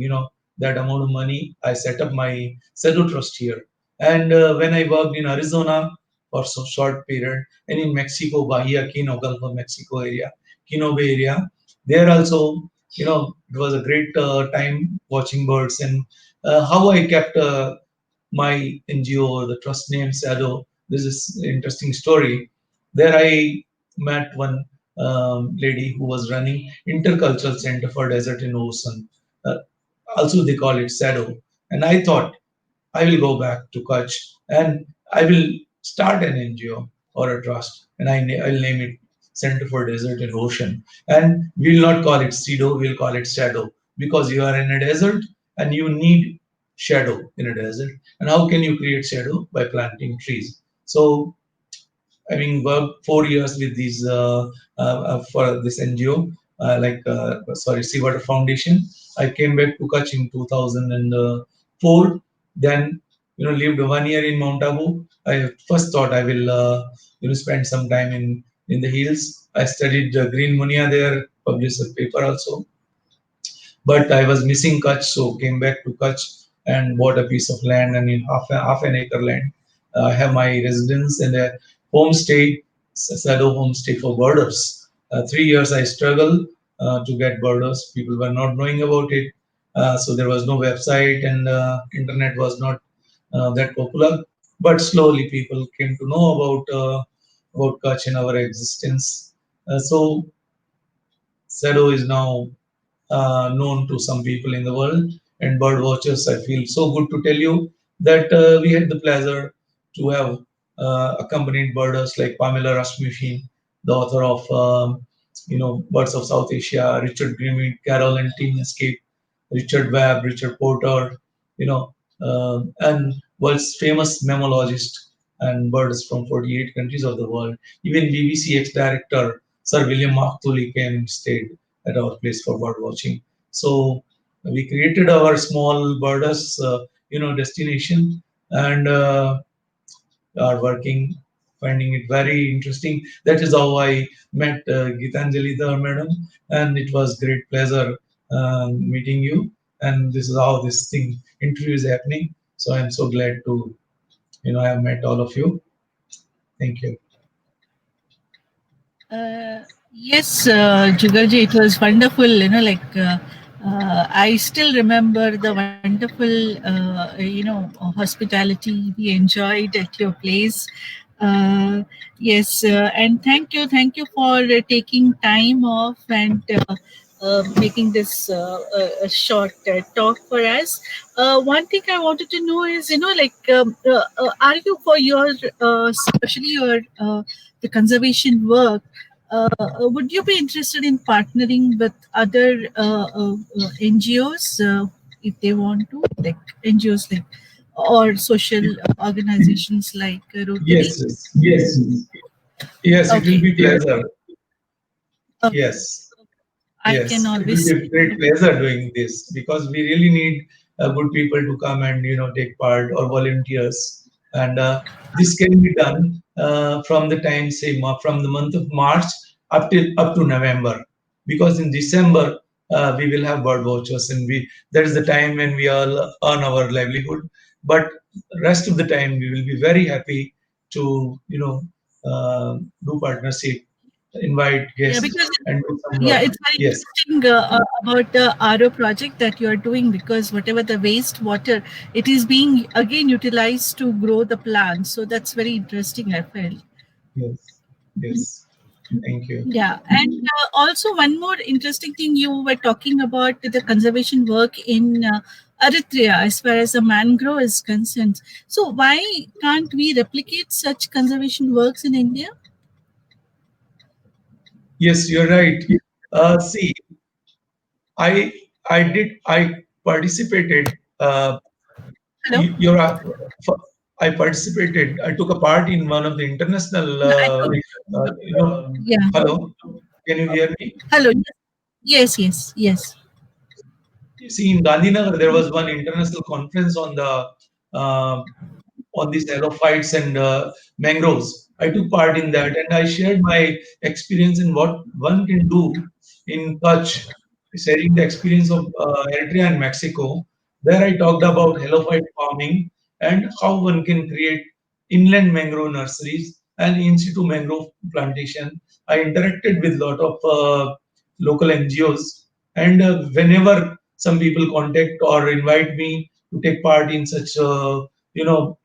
S2: that amount of money, I set up my Sedo Trust here. And when I worked in Arizona for some short period, and in Mexico, Bahia, Quino, Gulf of Mexico area, Quino Bay area, there also, it was a great time watching birds. And how I kept my NGO, the trust name Sado. This is an interesting story. There I met one lady who was running Intercultural Center for Desert and Ocean. Uh, Also, they call it Sado. And I thought I will go back to Kutch and I will start an NGO or a trust, and I'll name it Center for Desert and Ocean. And we'll not call it CEDO, we'll call it Shadow, because you are in a desert and you need shadow in a desert. And how can you create shadow? By planting trees. So having worked 4 years with these for this NGO, Seawater Foundation, I came back to Kutch in 2004. Then lived 1 year in Mount Abu. I first thought I will spend some time in the hills. I studied Green Munia there, published a paper also. But I was missing Kutch, so came back to Kutch and bought a piece of land, and in half an acre land. I have my residence and a homestay, Sado homestay for birders. 3 years I struggled to get birders. People were not knowing about it. So there was no website, and internet was not that popular. But slowly people came to know about Kutch and our existence. So Sado is now known to some people in the world, and bird watchers. I feel so good to tell you that we had the pleasure to have accompanied birders like Pamela Rasmussen, the author of Birds of South Asia, Richard Grimmett, Carol and Team Escape, Richard Webb, Richard Porter, and world's famous mammologist and birds from 48 countries of the world. Even BBC ex-director Sir William Makhtooli came and stayed at our place for bird watching. So we created our small birders, destination, and are working finding it very interesting. That is how I met Gitanjali Dhar madam, and it was great pleasure meeting you. And this is how this thing interview is happening. So I'm so glad to, I have met all of you. Thank you.
S3: Yes, Jugalji, it was wonderful. I still remember the wonderful, hospitality we enjoyed at your place. Yes, and thank you for taking time off and making this a short talk for us. One thing I wanted to know is, are you for your, especially your the conservation work? Would you be interested in partnering with other NGOs if they want to, like NGOs like or social organizations like Rotary?
S2: Yes, yes, yes, it will
S3: Okay,
S2: be pleasure.
S3: okay.
S2: Yes.
S3: I can
S2: Yes, it will
S3: always.
S2: be a great pleasure doing this because we really need good people to come and take part or volunteers, and this can be done from the time, say from the month of March up to November, because in December we will have bird watchers, and we that is the time when we all earn our livelihood. But rest of the time we will be very happy to do partnership, invite
S3: Yeah,
S2: guests,
S3: because
S2: and do some
S3: yeah,
S2: work.
S3: it's very
S2: Yes.
S3: interesting about the RO project that you are doing, because whatever the waste water, it is being again utilized to grow the plants. So that's very interesting, I felt.
S2: Yes, yes. Thank you.
S3: Yeah, and also one more interesting thing, you were talking about the conservation work in Eritrea as far as the mangrove is concerned. So why can't we replicate such conservation works in India?
S2: Yes, you're right. See, I I participated.
S3: Hello?
S2: You're I participated. I took a part in one of the international.
S3: No, I think, yeah.
S2: Hello, can you hear me?
S3: Hello. Yes, yes, yes.
S2: See, in Gandhinagar, there was one international conference uh, on these xerophytes and mangroves. I took part in that, and I shared my experience in what one can do in Kutch, sharing the experience of Eritrea and Mexico. There, I talked about halophyte farming and how one can create inland mangrove nurseries and in situ mangrove plantation. I interacted with a lot of local NGOs, and whenever some people contact or invite me to take part in such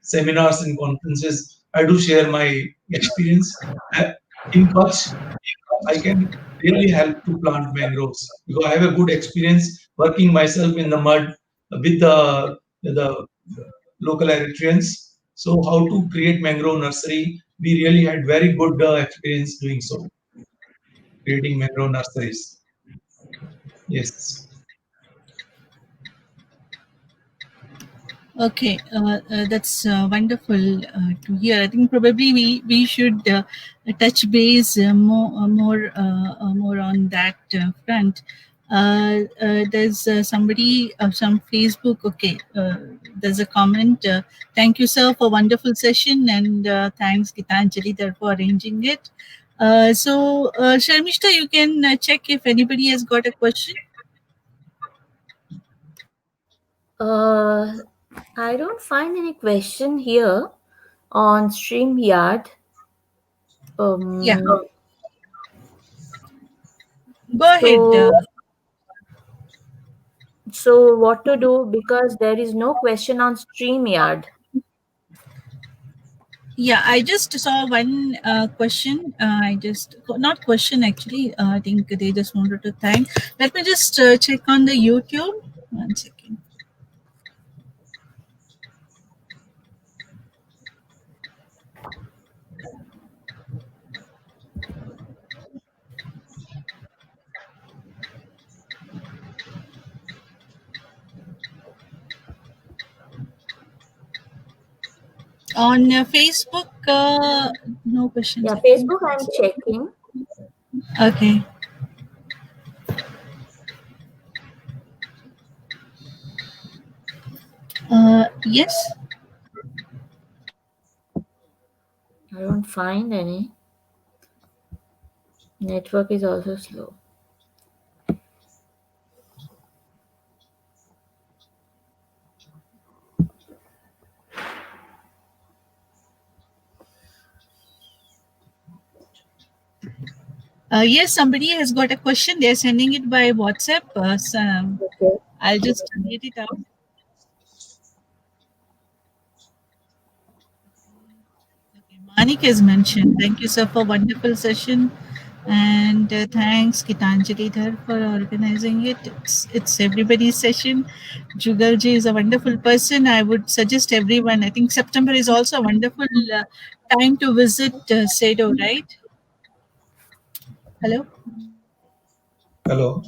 S2: seminars and conferences, I do share my experience. Uh, in Kutch, I can really help to plant mangroves because I have a good experience working myself in the mud with the local Eritreans. So how to create mangrove nursery, we really had very good experience doing so, creating mangrove nurseries. Yes.
S3: Okay, that's wonderful to hear. I think probably we should touch base more on that front. There's somebody some Facebook. Okay, there's a comment. Thank you, sir, for wonderful session, and thanks Gitanjali there for arranging it. Sharmishta, you can check if anybody has got a question.
S1: Uh, I don't find any question here on StreamYard.
S3: Yeah,
S1: Um,
S3: go ahead.
S1: so, so what to do, because there is no question on StreamYard.
S3: Yeah, I just saw one question. I just not question actually. I think they just wanted to thank. Let me just check on the YouTube. 1 second. On Facebook, no questions.
S1: Yeah,
S3: I think.
S1: Facebook, I'm checking.
S3: Okay. Yes.
S1: I don't find any. Network is also slow.
S3: Yes, somebody has got a question. They're sending it by WhatsApp.
S1: Okay.
S3: I'll just read it out. Okay, Manik has mentioned. Thank you, sir, for wonderful session. And thanks, Gitanjali Dhar, for organizing it. It's everybody's session. Jugalji is a wonderful person. I would suggest everyone. I think September is also a wonderful time to visit Sedo, right? Hello?
S2: Hello.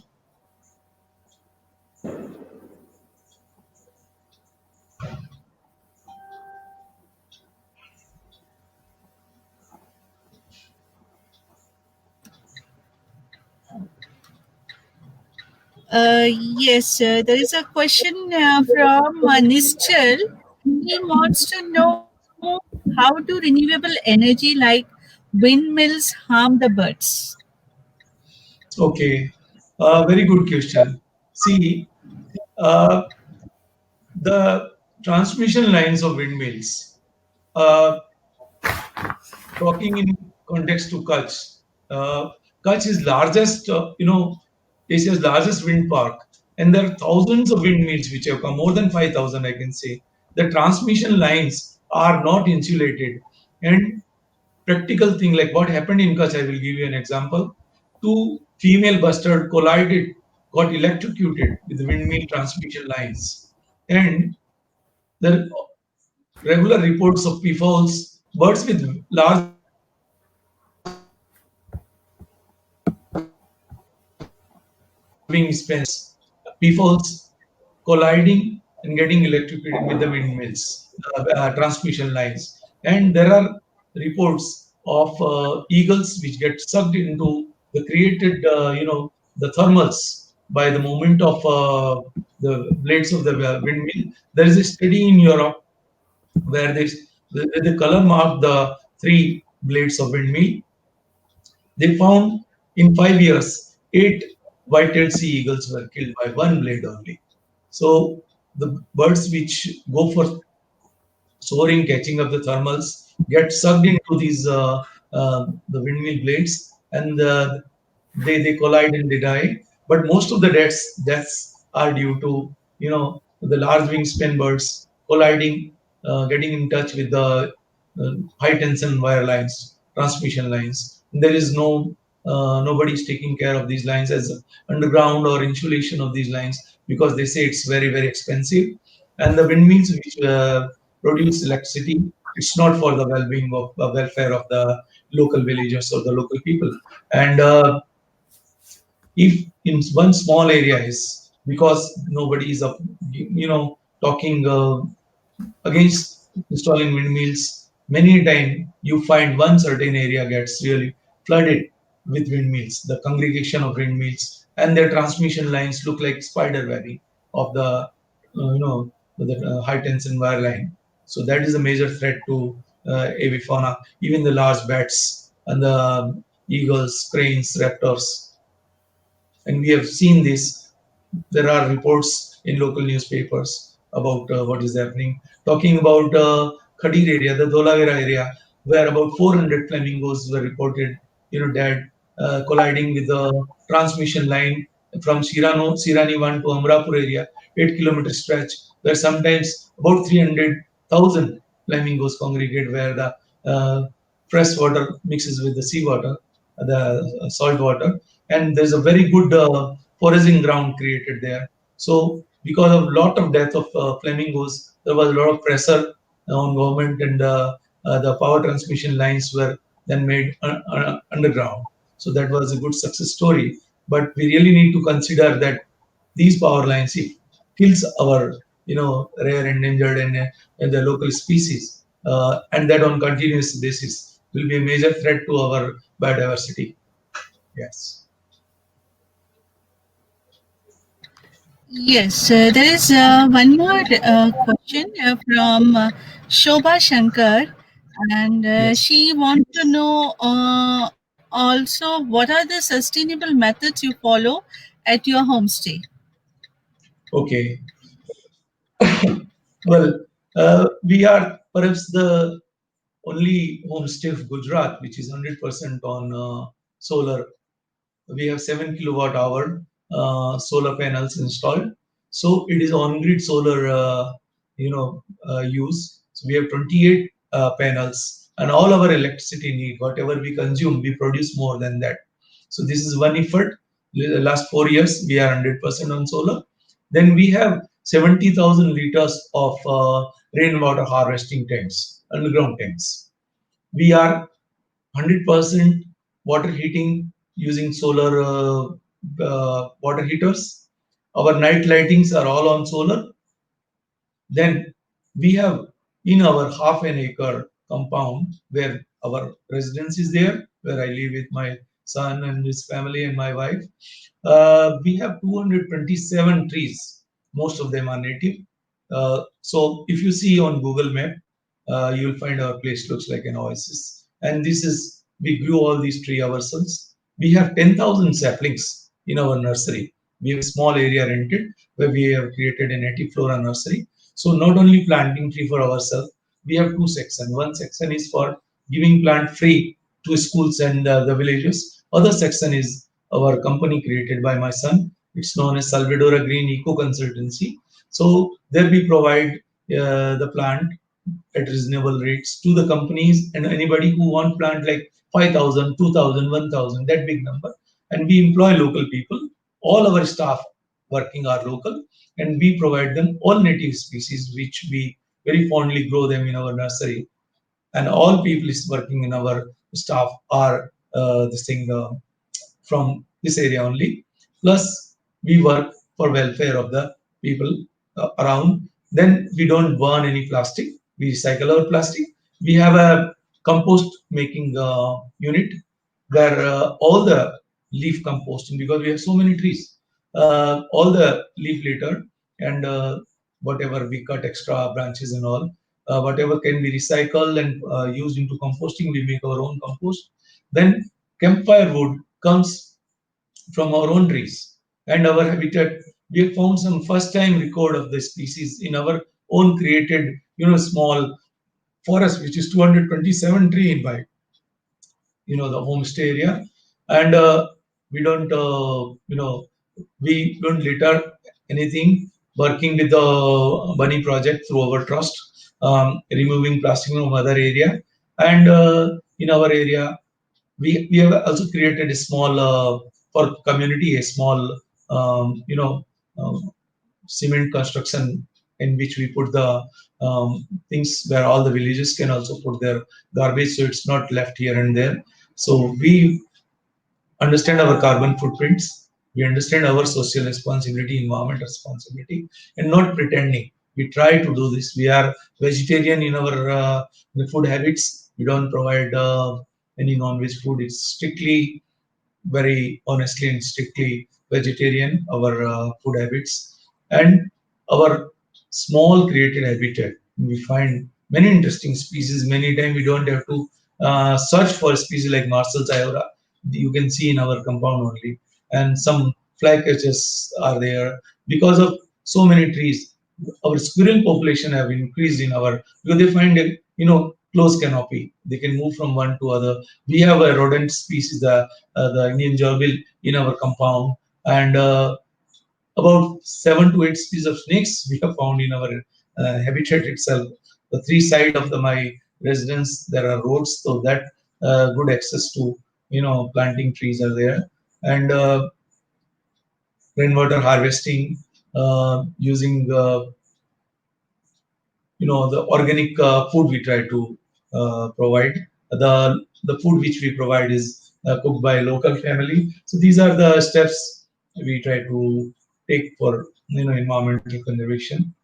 S3: Yes, there is a question from Nischal. He wants to know how do renewable energy like windmills harm the birds?
S2: Okay. Very good question. See, the transmission lines of windmills. Uh, Talking in context to Kutch, Kutch is largest, Asia's largest wind park, and there are thousands of windmills which have come, more than 5,000, I can say. The transmission lines are not insulated, and practical thing like what happened in Kutch, I will give you an example. Two female bustard collided, got electrocuted with windmill transmission lines, and the regular reports of peafowls, birds with large wingspans, peafowls colliding and getting electrocuted with the windmills, transmission lines. And there are reports of eagles which get sucked into the created, the thermals by the movement of the blades of the windmill. There is a study in Europe where the color marked the three blades of windmill. They found in 5 years, eight white-tailed sea eagles were killed by one blade only. So the birds which go for soaring, catching up the thermals, get sucked into these the windmill blades, and they collide and they die. But most of the deaths are due to the large wingspan birds colliding, getting in touch with the high tension wire lines, transmission lines. There is nobody is taking care of these lines as underground or insulation of these lines, because they say it's very very expensive, and the windmills which produce electricity, it's not for the well-being of welfare of the local villagers or the local people. And if in one small area is because nobody is talking against installing windmills, many times you find one certain area gets really flooded with windmills, the congregation of windmills, and their transmission lines look like spider webbing of the high tension wire line. So that is a major threat to avifauna, even the large bats and the eagles, cranes, raptors. And we have seen this. There are reports in local newspapers about what is happening. Talking about Khadir area, the Dholagera area, where about 400 flamingos were reported, dead, colliding with the transmission line from Sirani 1 to Amrapur area, 8 kilometer stretch, where sometimes about 300,000 flamingos congregate, where the fresh water mixes with the seawater, the salt water, and there's a very good foraging ground created there. So because of lot of death of flamingos, there was a lot of pressure on government, and the power transmission lines were then made underground. So that was a good success story. But we really need to consider that these power lines, if kills our rare endangered and the local species, and that on continuous basis will be a major threat to our biodiversity. Yes.
S3: Yes, there is one more question from Shobha Shankar. And
S2: Yes.
S3: she wants to know also what are the sustainable methods you follow at your homestay.
S2: Okay. Well, we are perhaps the only homestay of Gujarat which is 100% on solar. We have 7 kilowatt hour solar panels installed. So it is on grid solar, use. So we have 28 panels, and all our electricity need, whatever we consume, we produce more than that. So this is one effort. The last 4 years, we are 100% on solar. Then we have 70,000 liters of rainwater harvesting tanks, underground tanks. We are 100% water heating using solar water heaters. Our night lightings are all on solar. Then we have in our half an acre compound where our residence is there, where I live with my son and his family and my wife. We have 227 trees. Most of them are native. So if you see on Google Map, you'll find our place looks like an oasis. And this is, we grew all these trees ourselves. We have 10,000 saplings in our nursery. We have a small area rented where we have created a native flora nursery. So not only planting tree for ourselves, we have two sections. One section is for giving plant free to schools and the villages. Other section is our company created by my son. It's known as Salvadora Green Eco Consultancy. So there we provide the plant at reasonable rates to the companies and anybody who want plant like 5,000, 2,000, 1,000, that big number. And we employ local people. All our staff working are local, and we provide them all native species, which we very fondly grow them in our nursery. And all people is working in our staff are this thing from this area only. Plus, we work for welfare of the people around. Then we don't burn any plastic. We recycle our plastic. We have a compost making unit where all the leaf composting, because we have so many trees, all the leaf litter and whatever we cut extra branches and all, whatever can be recycled and used into composting, we make our own compost. Then campfire wood comes from our own trees and our habitat. We have found some first time record of the species in our own created, small forest, which is 227 tree in by, the homestay area. And we don't, we don't litter anything, working with the bunny project through our trust, removing plastic from other area. And in our area, we have also created a small for community a small cement construction in which we put the things where all the villages can also put their garbage, so it's not left here and there. So we understand our carbon footprints, we understand our social responsibility, environment responsibility, and not pretending. We try to do this. We are vegetarian in our food habits. We don't provide any non-veg food. It's strictly, very honestly and strictly vegetarian, our food habits. And our small created habitat, we find many interesting species. Many times we don't have to search for a species like Marshall's iora. You can see in our compound only. And some flycatchers are there. Because of so many trees, our squirrel population have increased in our, because they find a, close canopy. They can move from one to other. We have a rodent species, the Indian gerbil in our compound, and about 7 to 8 species of snakes we have found in our habitat itself. The three side of my residence, there are roads, so that good access to planting trees are there. And rainwater harvesting using the organic food we try to provide. The food which we provide is cooked by a local family. So these are the steps we try to take for environmental conservation.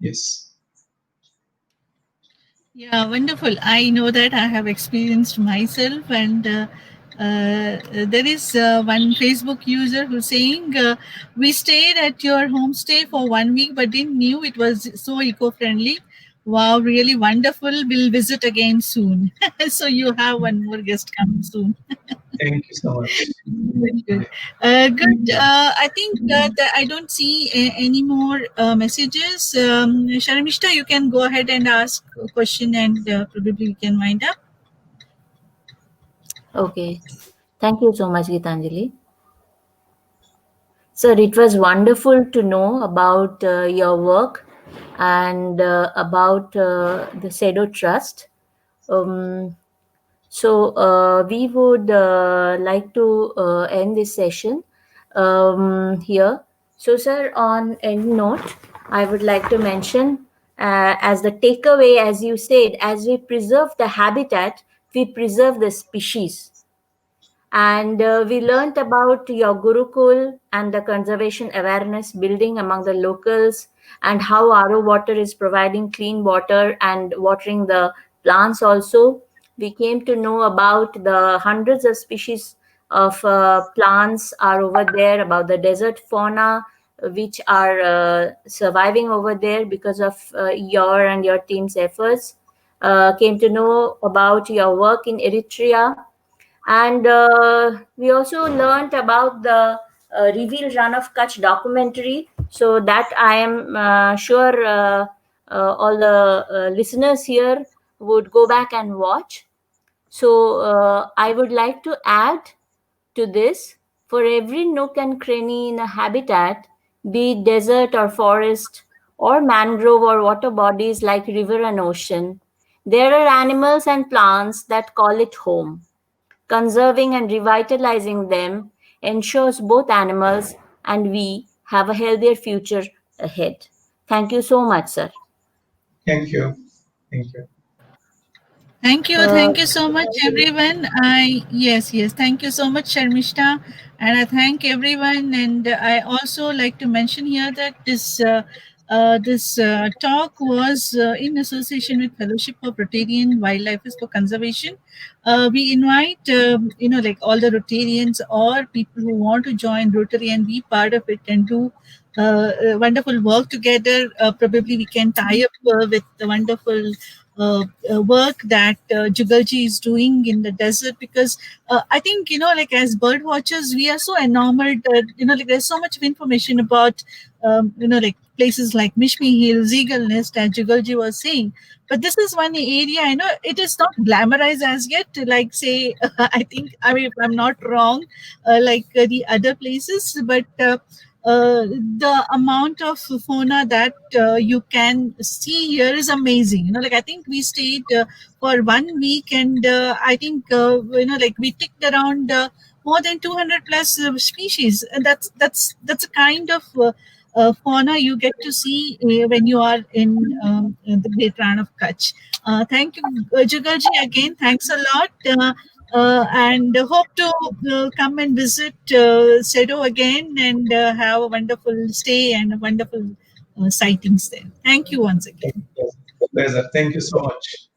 S2: Yes.
S3: Yeah, wonderful. I know that I have experienced myself, and there is one Facebook user who's saying, "We stayed at your homestay for 1 week, but didn't knew it was so eco-friendly. Wow, really wonderful. We'll visit again soon. So you have one more guest coming soon.
S2: Thank you so much.
S3: Very good. Good. I think that I don't see any more messages. Sharmishta, you can go ahead and ask a question, and probably we can wind up.
S1: Okay. Thank you so much, Gitanjali. Sir, it was wonderful to know about your work and about the SEDO Trust. Um, we would like to end this session here. So, sir, on end note, I would like to mention as the takeaway, as you said, as we preserve the habitat, we preserve the species. And we learnt about your Gurukul and the conservation awareness building among the locals, and how RO water is providing clean water and watering the plants also. We came to know about the hundreds of species of plants are over there, about the desert fauna which are surviving over there because of your and your team's efforts. Came to know about your work in Eritrea, and we also learned about the Reveal Run of Kutch documentary. So that I am sure all the listeners here would go back and watch. So I would like to add to this, for every nook and cranny in a habitat, be it desert or forest or mangrove or water bodies like river and ocean, there are animals and plants that call it home. Conserving and revitalizing them ensures both animals and we have a healthier future ahead. Thank you so much, sir.
S2: Thank you. Thank you.
S1: Uh,
S3: Thank you so much, everyone. Yes, thank you so much, Sharmishta, and I thank everyone. And I also like to mention here that this talk was in association with Fellowship of Rotarian Wildlife for Conservation. We invite like all the Rotarians or people who want to join Rotary and be part of it and do wonderful work together. Probably we can tie up with the wonderful work that Jugalji is doing in the desert, because I think, like as bird watchers, we are so enamored. Like there's so much of information about, like places like Mishmi Hills, Eagle Nest, as Jugalji was saying. But this is one area, I know it is not glamorized as yet. Like say, I think, I mean, if I'm not wrong, like the other places, but the amount of fauna that you can see here is amazing. Like I think we stayed for 1 week, and I think like we ticked around more than 200 plus species, and that's a kind of fauna you get to see when you are in the Great Ran of Kutch. Thank you, Jugalji, again. Thanks a lot. And hope to come and visit Sedo again, and have a wonderful stay and a wonderful sightings there. Thank you once again.
S2: Pleasure. Thank you so much.